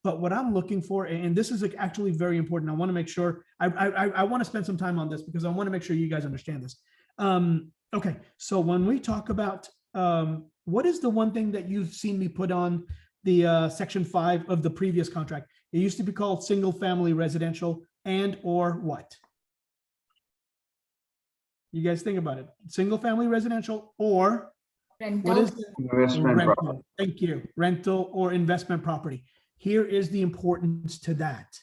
But what I'm looking for, and this is actually very important, I want to make sure, I want to spend some time on this because I want to make sure you guys understand this. Okay, so when we talk about what is the one thing that you've seen me put on the section 5 of the previous contract? It used to be called single family residential and or what? You guys think about it. Single family residential or What is Investment rental? property. Thank you. Rental or investment property. Here is the importance to that.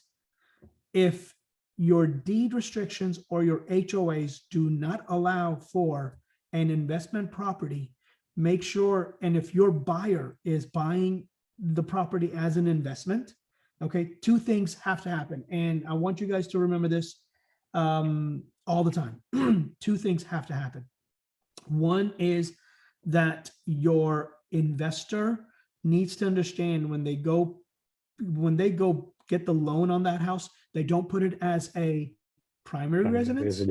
If your deed restrictions or your HOAs do not allow for an investment property, make sure, and if your buyer is buying the property as an investment, okay, two things have to happen. And I want you guys to remember this all the time. Two things have to happen. One is that your investor needs to understand when they go get the loan on that house, they don't put it as a primary residence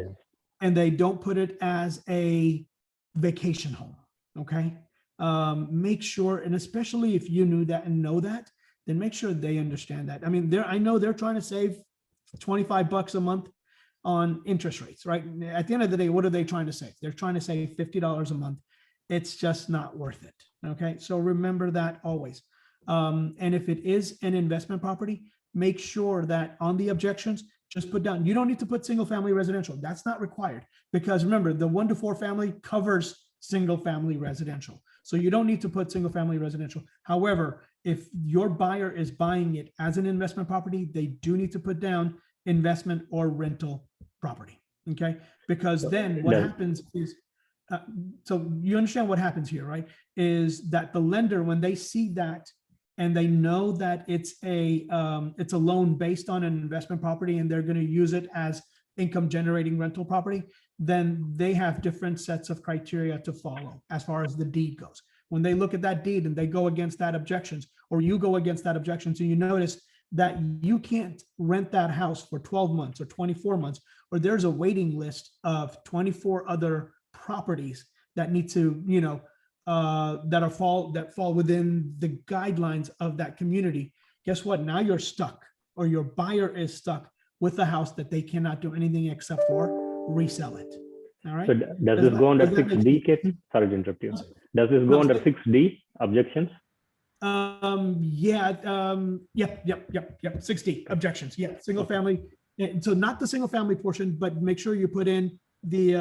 and they don't put it as a vacation home. Okay. Make sure, and especially if you knew that and know that, then make sure they understand that. I mean, I know they're trying to save $25 a month on interest rates, right? At the end of the day, what are they trying to save? They're trying to save $50 a month. It's just not worth it. Okay. So remember that always. And if it is an investment property, make sure that on the objections, just put down, you don't need to put single family residential. That's not required, because remember, the 1 to 4 family covers single family residential. So you don't need to put single family residential. However, if your buyer is buying it as an investment property, they do need to put down investment or rental property. Okay. Because then what happens is, so you understand what happens here, right? Is that the lender, when they see that and they know that it's a loan based on an investment property and they're going to use it as income generating rental property, then they have different sets of criteria to follow as far as the deed goes. When they look at that deed and they go against that objections, or you go against that objection, so you notice that you can't rent that house for 12 months or 24 months, or there's a waiting list of 24 other properties that need to, that fall within the guidelines of that community. Guess what? Now you're stuck, or your buyer is stuck with the house that they cannot do anything except for resell it. All right. So does this go under 6D, Ketan? Sorry to interrupt you. Does this go under 6D, objections? Yep. 6D, objections. Yeah, single family. So not the single family portion, but make sure you put in the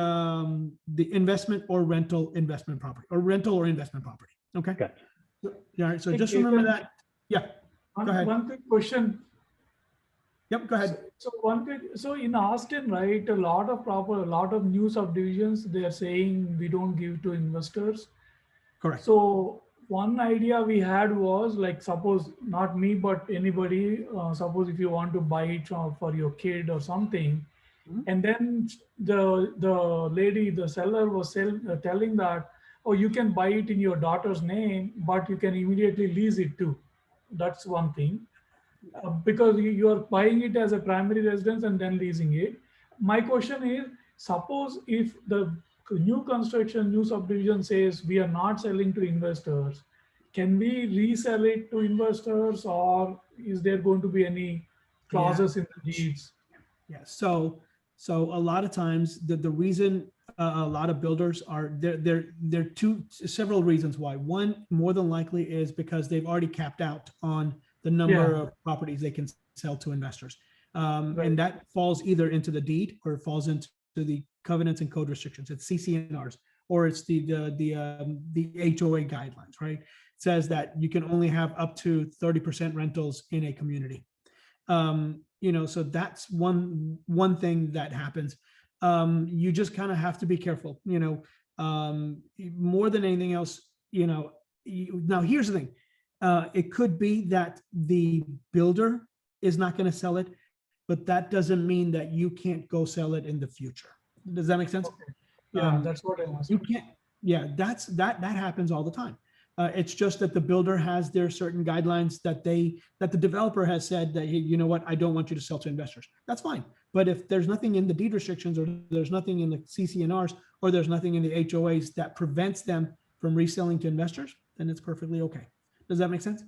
investment or rental investment property, or rental or investment property. Okay. Gotcha. All right. So just remember that. Yeah. Go ahead. One quick question. Yep. Go ahead. So in Austin, right, a lot of new subdivisions, they are saying we don't give to investors. Correct. So one idea we had was, like, suppose not me, but anybody, suppose if you want to buy it for your kid or something, and then the seller was telling that, oh, you can buy it in your daughter's name, but you can immediately lease it too. That's one thing. Because you are buying it as a primary residence and then leasing it. My question is, suppose if the new construction, new subdivision says we are not selling to investors, can we resell it to investors, or is there going to be any clauses in the deeds? Yeah. So a lot of times the reason a lot of builders are there several reasons why. One, more than likely, is because they've already capped out on the number of properties they can sell to investors. And that falls either into the deed or it falls into the covenants and code restrictions. It's CCNRs, or it's the HOA guidelines, right? It says that you can only have up to 30% rentals in a community. So that's one thing that happens. You just kind of have to be careful, more than anything else, now here's the thing. It could be that the builder is not going to sell it, but that doesn't mean that you can't go sell it in the future. Does that make sense? Okay. Yeah, that's what I was. You can't. Yeah, that happens all the time. It's just that the builder has their certain guidelines that the developer has said that, hey, you know what, I don't want you to sell to investors. That's fine. But if there's nothing in the deed restrictions, or there's nothing in the CCNRs, or there's nothing in the HOAs that prevents them from reselling to investors, then it's perfectly okay. Does that make sense?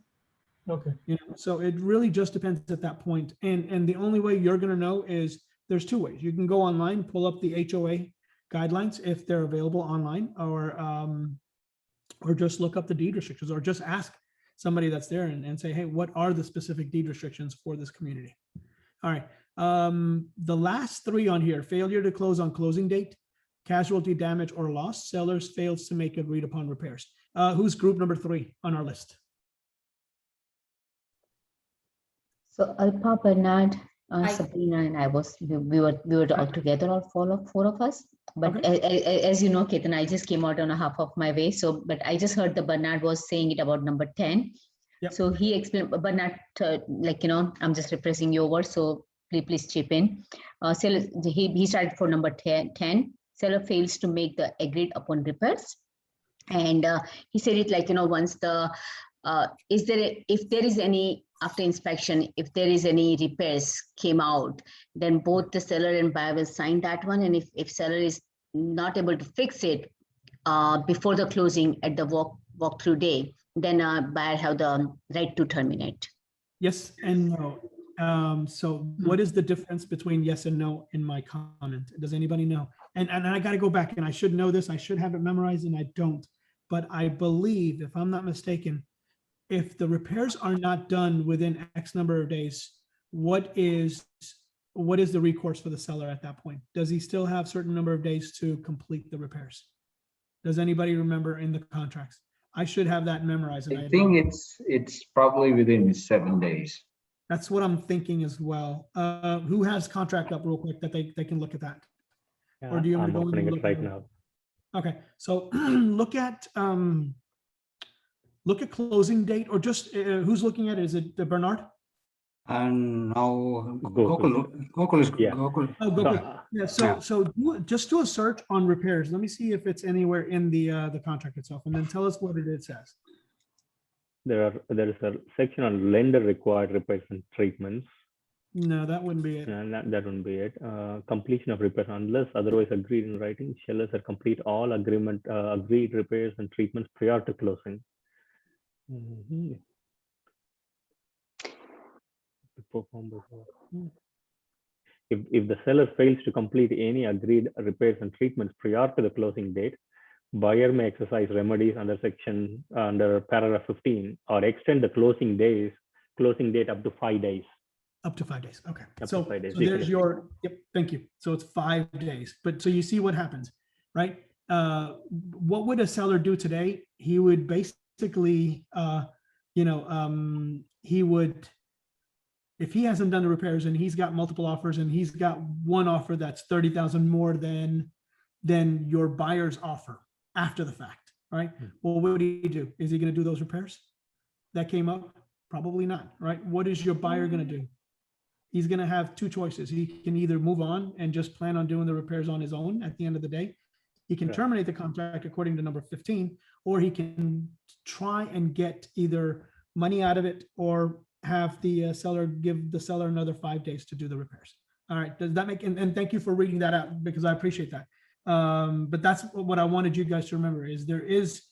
Okay. So it really just depends at that point. And the only way you're going to know is there's two ways. You can go online, pull up the HOA guidelines if they're available online, or just look up the deed restrictions, or just ask somebody that's there and say, hey, what are the specific deed restrictions for this community? All right. The last three on here: failure to close on closing date. casualty, damage, or loss, sellers fails to make agreed upon repairs. Who's group number 3 on our list? So Alpa, Bernard, I- Sabrina, and I was, we were all together, all four of us. But Okay. as you know, Ketan, I just came out on a half of my way. So, but I just heard the Bernard was saying it about number 10. Yep. So he explained, Bernard, like, I'm just repressing your words. So please chip in. Seller, he started for number 10. Seller fails to make the agreed upon repairs. And he said it like, once the, if there is any, after inspection, if there is any repairs came out, then both the seller and buyer will sign that one. And if seller is not able to fix it before the closing at the walkthrough day, then buyer have the right to terminate. Yes and no. So what is the difference between yes and no in my comment? Does anybody know? And I got to go back, and I should know this. I should have it memorized, and I don't. But I believe, if I'm not mistaken, if the repairs are not done within X number of days, what is the recourse for the seller at that point? Does he still have certain number of days to complete the repairs? Does anybody remember in the contracts? I should have that memorized. I think it's probably within 7 days. That's what I'm thinking as well. Who has contract up real quick that they can look at that? Yeah, Or do you want I'm to go in opening and it look right at it? now. Okay, so look at closing date, or just who's looking at it? Is it Bernard? And now Gokul. Gokul is Yeah. Gokul. Oh, Gokul. Yeah. So just do a search on repairs. Let me see if it's anywhere in the contract itself, and then tell us what it says. There is a section on lender required repairs and treatments. No, that wouldn't be it. That wouldn't be it. Completion of repairs unless otherwise agreed in writing. Sellers are complete all agreed repairs and treatments prior to closing. If the seller fails to complete any agreed repairs and treatments prior to the closing date, buyer may exercise remedies under paragraph 15 or extend the closing date up to 5 days. Up to 5 days. Okay. Up So, to 5 days. so there's your, yep, thank you. So it's 5 days. But so you see what happens, right? What would a seller do today? He would basically, he would, if he hasn't done the repairs and he's got multiple offers and he's got one offer that's 30,000 more than your buyer's offer after the fact, right? Well, what would he do? Is he going to do those repairs that came up? Probably not, right? What is your buyer going to do? He's going to have two choices. He can either move on and just plan on doing the repairs on his own at the end of the day. He can terminate the contract according to number 15, or he can try and get either money out of it or have the seller give the seller another 5 days to do the repairs. All right. Does that make, and thank you for reading that out because I appreciate that. But that's what I wanted you guys to remember is there is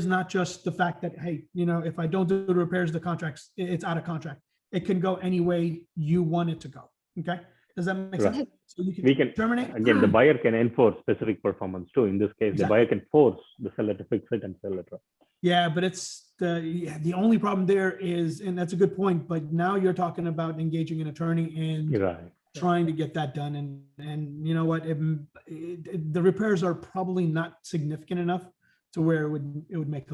not just the fact that, hey, if I don't do the repairs, the contract's, it's out of contract. It can go any way you want it to go. Okay. Does that make sense? So we can terminate. Again, the buyer can enforce specific performance too. In this case, the buyer can force the seller to fix it and sell it. Yeah, but it's the only problem there is, and that's a good point, but now you're talking about engaging an attorney and trying to get that done. And you know what, the repairs are probably not significant enough to where it would make,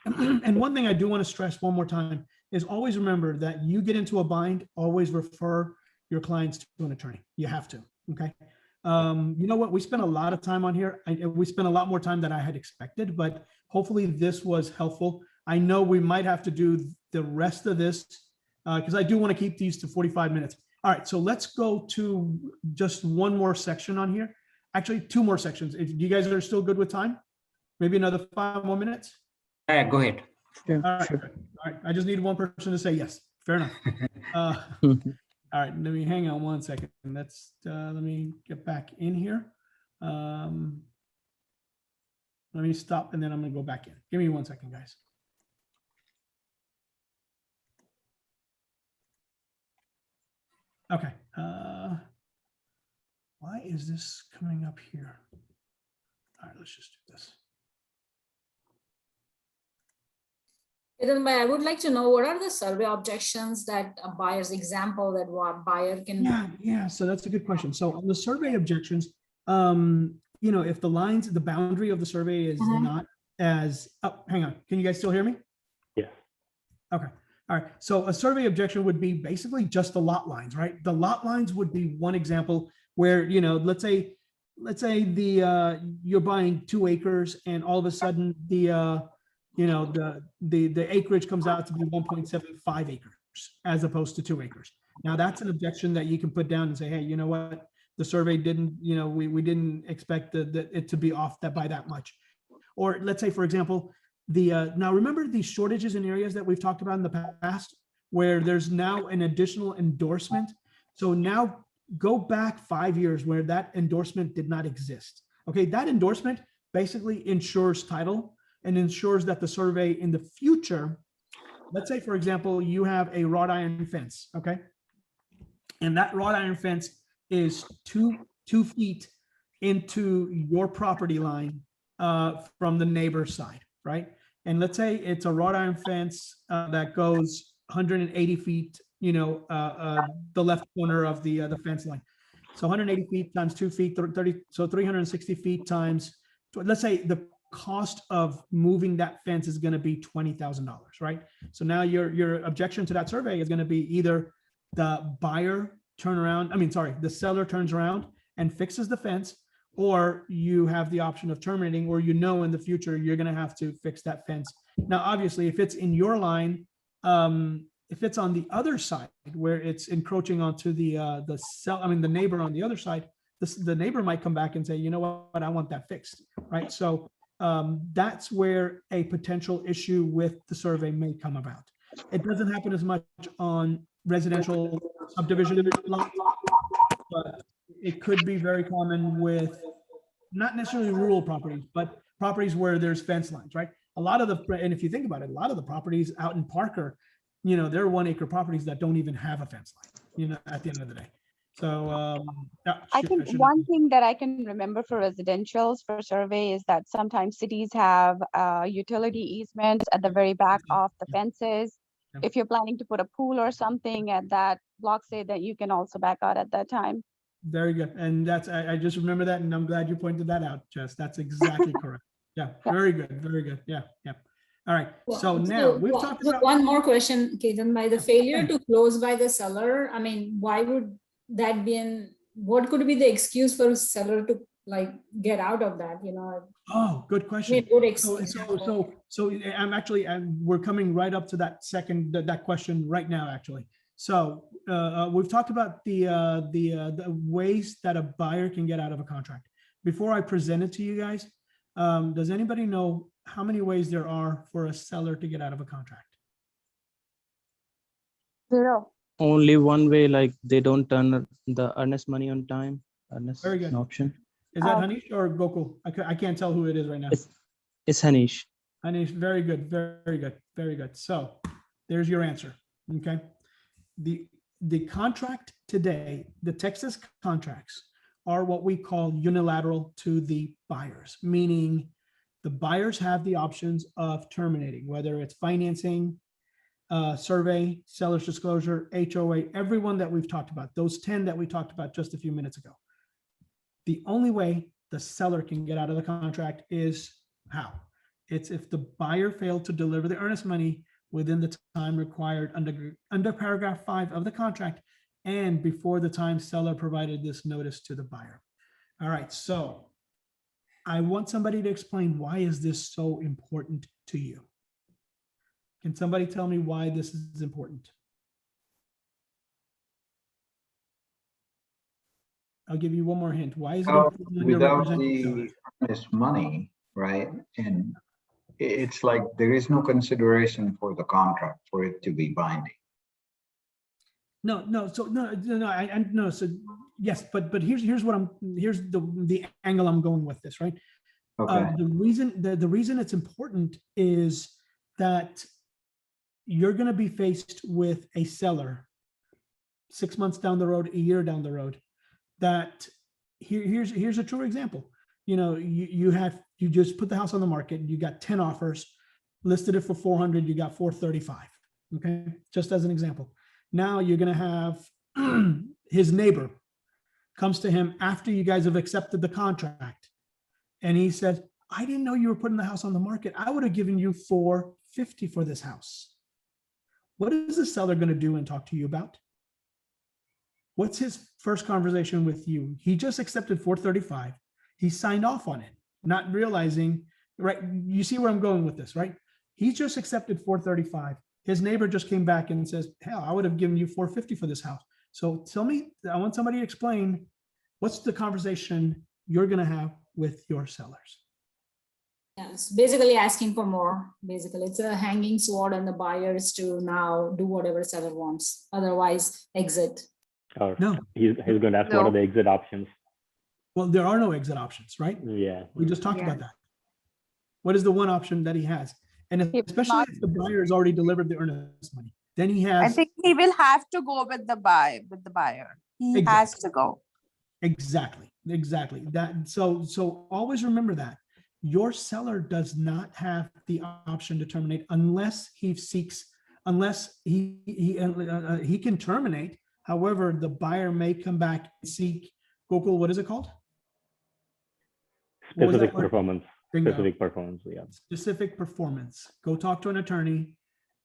and one thing I do want to stress one more time is always remember that you get into a bind, always refer your clients to an attorney. You have to, okay? You know what, we spent a lot of time on here. We spent a lot more time than I had expected, but hopefully this was helpful. I know we might have to do the rest of this because I do want to keep these to 45 minutes. All right, so let's go to just one more section on here. Actually, two more sections. If you guys are still good with time, maybe another 5 more minutes. Go ahead. All right. All right. I just need one person to say yes. Fair enough. All right. Let me hang on one second. Let me get back in here. Let me stop and then I'm going to go back in. Give me 1 second, guys. Okay. Why is this coming up here? All right, let's just do this. I would like to know what are the survey objections that a buyer's example that buyer can. Yeah. So that's a good question. So on the survey objections, you know, if the lines, the boundary of the survey is not as, oh, hang on, can you guys still hear me? Yes. Okay. All right. So a survey objection would be basically just the lot lines, right? The lot lines would be one example where, you know, let's say the you're buying 2 acres and all of a sudden the you know, the acreage comes out to be 1.75 acres as opposed to 2 acres. Now that's an objection that you can put down and say, hey, you know what? The survey didn't, you know, we didn't expect it to be off that by that much. Or let's say, for example, now remember these shortages in areas that we've talked about in the past, where there's now an additional endorsement. So now go back 5 years where that endorsement did not exist. Okay, that endorsement basically ensures title and ensures that the survey in the future, let's say, for example, you have a wrought iron fence, okay? And that wrought iron fence is two feet into your property line from the neighbor's side, right? And let's say it's a wrought iron fence that goes 180 feet, you know, the left corner of the fence line. So 180 feet times 2 feet, 30, so 360 feet times, let's say the cost of moving that fence is going to be $20,000, right? So now your objection to that survey is going to be either the buyer the seller turns around and fixes the fence, or you have the option of terminating, or you know in the future you're going to have to fix that fence. Now, obviously, if it's in your line, if it's on the other side where it's encroaching onto the neighbor on the other side, the neighbor might come back and say, you know what, I want that fixed, right? So that's where a potential issue with the survey may come about. It doesn't happen as much on residential subdivision lots, but it could be very common with not necessarily rural properties, but properties where there's fence lines, right? And if you think about it, a lot of the properties out in Parker, you know, they're 1 acre properties that don't even have a fence line, you know, at the end of the day. So I think one thing that I can remember for residentials for survey is that sometimes cities have utility easements at the very back of the fences. If you're planning to put a pool or something at that block, say that you can also back out at that time. Very good. And that's, I just remember that, and I'm glad you pointed that out, Jess. That's exactly correct. Yeah, very good. Very good. Yeah, yeah. All right. So now we've talked about one more question, Ketan. By the failure to close by the seller, I mean, why would that be what could be the excuse for a seller to like get out of that, you know? Oh, good question. So we're coming right up to that question right now, actually. So we've talked about the ways that a buyer can get out of a contract. Before I present it to you guys, does anybody know how many ways there are for a seller to get out of a contract? 0. Only one way, like they don't turn the earnest money on time. Earnest Very good. an option. Is that Hanish or Gokul? I can't tell who it is right now. It's Hanish. Hanish, very good, very good, very good. So there's your answer. Okay. The contract today, the Texas contracts are what we call unilateral to the buyers, meaning the buyers have the options of terminating, whether it's financing, survey, seller's disclosure, HOA, everyone that we've talked about, those 10 that we talked about just a few minutes ago. The only way the seller can get out of the contract is how? It's if the buyer failed to deliver the earnest money within the time required under paragraph 5 of the contract and before the time seller provided this notice to the buyer. All right, so I want somebody to explain, why is this so important to you? Can somebody tell me why this is important? I'll give you one more hint. Why is it important when you're without representing the sellers? earnest money, right? And it's like there is no consideration for the contract for it to be binding. So yes, but here's the angle I'm going with this, right? Okay. The reason it's important is that you're going to be faced with a seller 6 months down the road, a year down the road, that here's a true example. You know, you just put the house on the market, you got 10 offers, listed it for 400, you got 435. Okay, just as an example. Now you're going to have his neighbor comes to him after you guys have accepted the contract. And he says, I didn't know you were putting the house on the market. I would have given you $450 for this house. What is the seller going to do and talk to you about? What's his first conversation with you? He just accepted $435. He signed off on it, not realizing, right? You see where I'm going with this, right? He just accepted $435. His neighbor just came back and says, hell, I would have given you $450 for this house. So tell me, I want somebody to explain what's the conversation you're going to have with your sellers. Yes, basically asking for more. Basically, it's a hanging sword on the buyers to now do whatever seller wants. Otherwise, exit. Or No. He's going to ask what are the exit options. Well, there are no exit options, right? Yeah. We just talked about that. What is the one option that he has? And especially if the buyer has already delivered the earnest money, then he has. I think he will have to go with the buyer. He has to go. Exactly. That so always remember that your seller does not have the option to terminate unless he seeks, unless he can terminate. However, the buyer may come back and seek, Gokul, what is it called? Specific performance. Specific performance, yeah. Specific performance. Go talk to an attorney,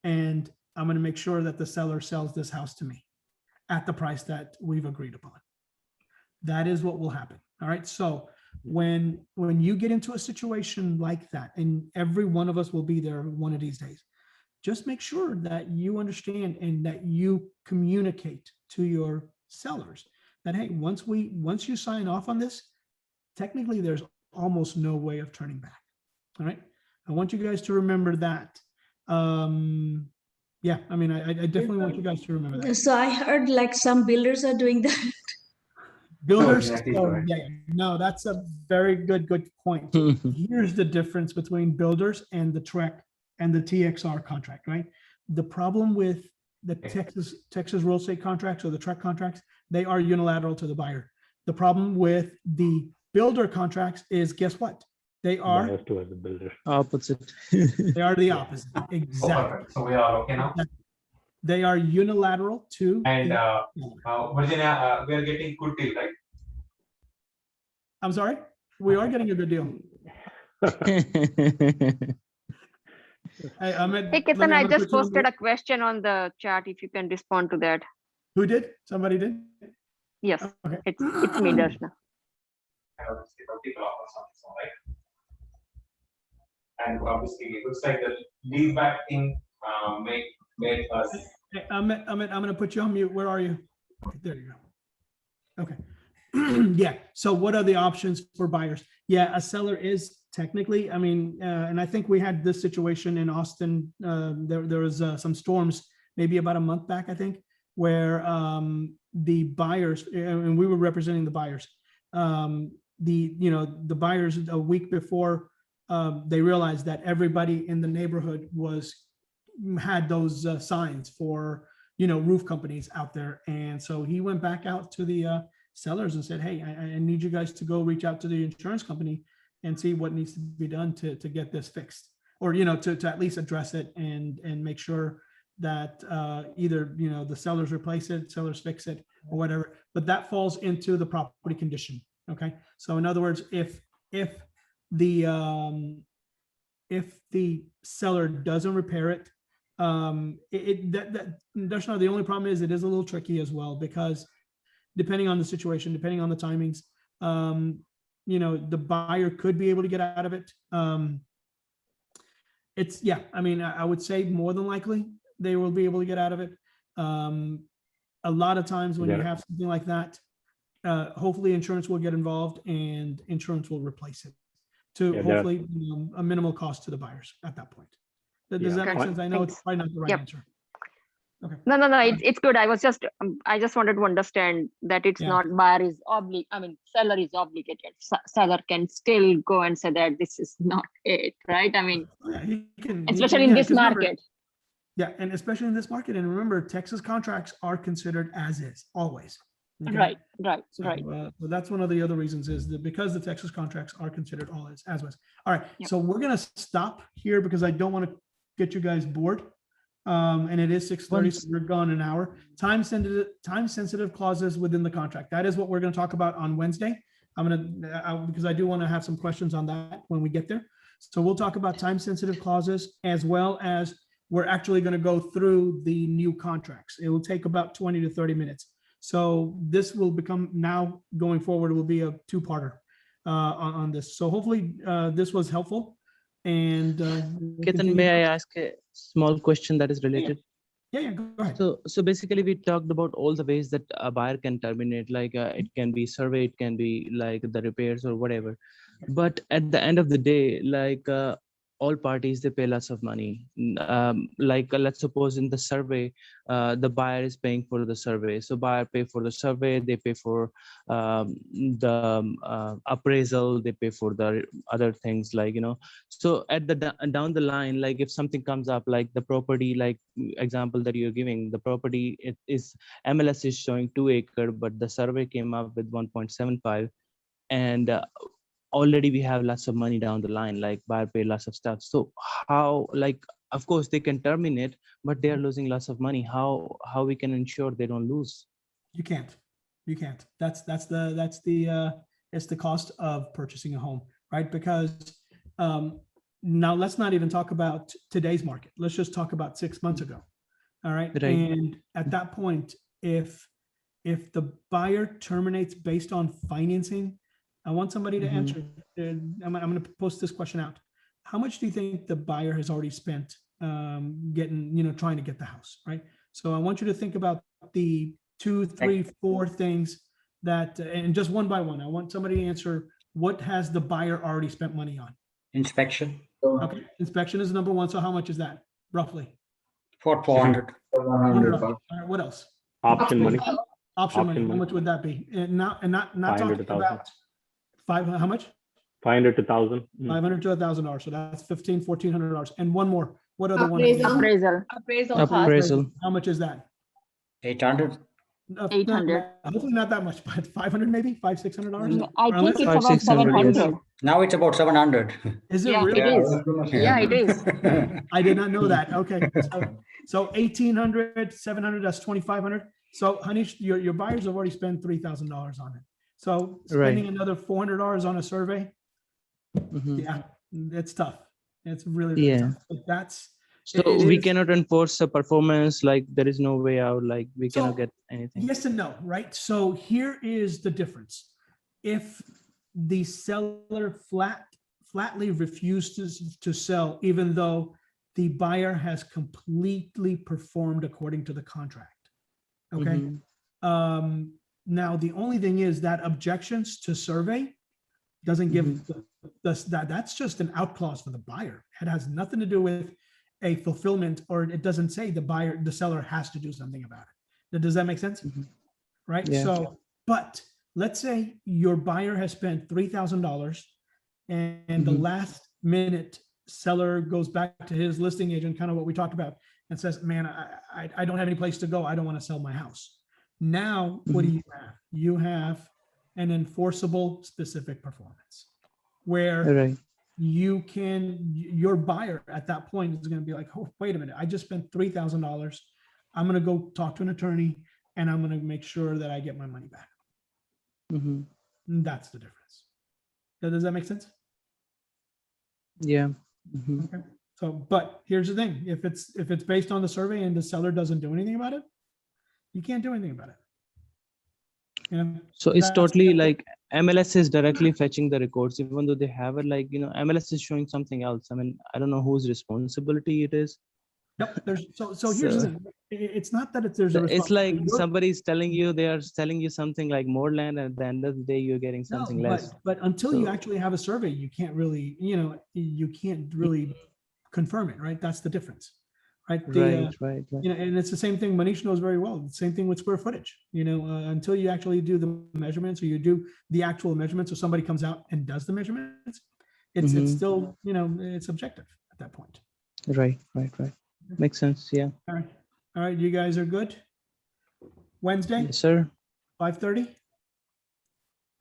and I'm going to make sure that the seller sells this house to me at the price that we've agreed upon. That is what will happen. All right. So when you get into a situation like that, and every one of us will be there one of these days, just make sure that you understand and that you communicate to your sellers that, hey, once you sign off on this, technically there's almost no way of turning back. All right. I want you guys to remember that. Yeah, I mean, I definitely want you guys to remember that. So I heard like some builders are doing that. Builders, no, that's a very good point. Here's the difference between builders and the TREC and the TXR contract, right? The problem with the Texas real estate contracts or the TREC contracts, they are unilateral to the buyer. The problem with the builder contracts is, guess what? They are towards the builder. Opposite. They are the opposite. Exactly. So we are okay now. They are unilateral to. And Virginia, we are getting good deal, right? I'm sorry. We are getting a good deal. Hey, Ketan, I just posted a question on the chat. If you can respond to that. Who did? Somebody did? Yes. Okay. It's me, Darshana. And obviously, it looks like the lead back thing made us. Hey, Amit, I'm going to put you on mute. Where are you? There you go. Okay. Yeah. So what are the options for buyers? Yeah, a seller is technically, I mean, and I think we had this situation in Austin. There was some storms maybe about a month back, I think, where the buyers, and we were representing the buyers. The buyers a week before they realized that everybody in the neighborhood had those signs for, roof companies out there. And so he went back out to the sellers and said, hey, I need you guys to go reach out to the insurance company and see what needs to be done to get this fixed, or, to at least address it and make sure that either, the sellers replace it, sellers fix it, or whatever. But that falls into the property condition. Okay. So in other words, if the seller doesn't repair it, that's not the only problem. Is it is a little tricky as well, because depending on the situation, depending on the timings, the buyer could be able to get out of it. I would say more than likely they will be able to get out of it. A lot of times when you have something like that, hopefully insurance will get involved and insurance will replace it to hopefully a minimal cost to the buyers at that point. Does that make sense? I know it's probably not the right answer. Okay. No, it's good. I just wanted to understand that it's not seller is obligated. Seller can still go and say that this is not it, right? I mean, especially in this market. Yeah, and especially in this market. And remember, Texas contracts are considered as is, always. Okay? Right. So that's one of the other reasons, is that because the Texas contracts are considered all as was. All right, so we're going to stop here because I don't want to get you guys bored. And it is 6:30, so we're gone an hour. Time sensitive clauses within the contract. That is what we're going to talk about on Wednesday. Because I do want to have some questions on that when we get there. So we'll talk about time sensitive clauses, as well as we're actually going to go through the new contracts. It will take about 20 to 30 minutes. So this will become, now going forward, will be a two-parter on this. So hopefully this was helpful. And Ketan, may I ask a small question that is related? Yeah, go ahead. So basically, we talked about all the ways that a buyer can terminate, like it can be survey, it can be like the repairs or whatever. But at the end of the day, like all parties, they pay lots of money. Let's suppose in the survey, the buyer is paying for the survey. So buyer pay for the survey, they pay for the appraisal, they pay for the other things, like, you know. So at the down the line, like if something comes up, like the property, like example that you're giving, the property, it is MLS is showing 2 acre, but the survey came up with 1.75, and already we have lots of money down the line, like buyer pay lots of stuff. So how, like, of course they can terminate, but they are losing lots of money. How we can ensure they don't lose? You can't. That's it's the cost of purchasing a home, right? Because now let's not even talk about today's market. Let's just talk about 6 months ago. All right. And at that point, if the buyer terminates based on financing, I want somebody to answer. I'm going to post this question out. How much do you think the buyer has already spent trying to get the house, right? So I want you to think about the 2, 3, 4 things that, and just one by one, I want somebody to answer, what has the buyer already spent money on? Inspection. Okay, inspection is number one. So how much is that, roughly? For 400. All right, what else? Option money. Option money. How much would that be? And not talking about how much? 500 to 1,000. $500 to $1,000. So that's $1,400. And one more. What other one? Appraisal. How much is that? 800. 800. Hopefully not that much, but 500 maybe, $500-600. I think it's about 700. Now it's about 700. Is it Yeah, really? it is. Yeah, it is. I did not know that. Okay, so 1,800, 700. That's 2,500. So, Hanish, your buyers have already spent $3,000 on it. So spending another $400 on a survey, yeah, it's tough. It's really tough. But we cannot enforce the performance. Like there is no way out. Like we cannot get anything. Yes and no, right? So here is the difference. If the seller flatly refuses to sell, even though the buyer has completely performed according to the contract, okay? Now, the only thing is that objections to survey doesn't give that's just an out clause for the buyer. It has nothing to do with a fulfillment, or it doesn't say the seller has to do something about it. Does that make sense? Right? Yeah. So, but let's say your buyer has spent $3,000 and the last minute seller goes back to his listing agent, kind of what we talked about, and says, man, I don't have any place to go. I don't want to sell my house. Now, what do you have? You have an enforceable specific performance where your buyer at that point is going to be like, oh, wait a minute, I just spent $3,000. I'm going to go talk to an attorney and I'm going to make sure that I get my money back. And that's the difference. Does that make sense? Yeah. Okay. So, but here's the thing. If it's based on the survey and the seller doesn't do anything about it, you can't do anything about it. So it's totally like MLS is directly fetching the records, even though they have it, like, MLS is showing something else. I mean, I don't know whose responsibility it is. Yep. So here's the thing. It's not that there's a it's like somebody's telling you, they are selling you something like more land, and at the end of the day, you're getting something less. But until you actually have a survey, you can't really, you can't really confirm it, right? That's the difference. Right. Right. And it's the same thing. Manish knows very well. The same thing with square footage. Until you actually do the measurements, or you do the actual measurements, or somebody comes out and does the measurements, it's still, it's subjective at that point. Right. Makes sense. Yeah. All right. You guys are good. Wednesday. Yes, sir. 5:30.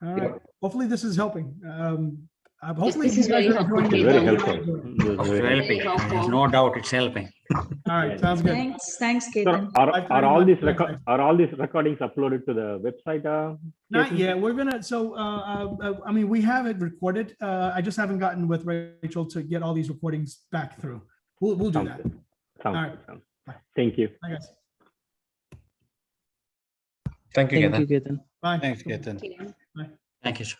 All right. Hopefully this is helping. Hopefully, This you is guys very are enjoying helpful, it. Very Ketan. helpful. It's Very helping. helpful. There's no doubt it's helping. All right, sounds good. Thanks, Sir, Ketan. are all these are all these recordings uploaded to the website? Not Ketan? yet. We're gonna. So, I mean, we have it recorded. I just haven't gotten with Rachel to get all these recordings back through. We'll do Sounds that. good. Sounds All good. right. Sounds Bye. good. Thank you. Bye, guys. Thank you, Ketan. Bye. Thanks, Ketan. Bye. Thank you, sir.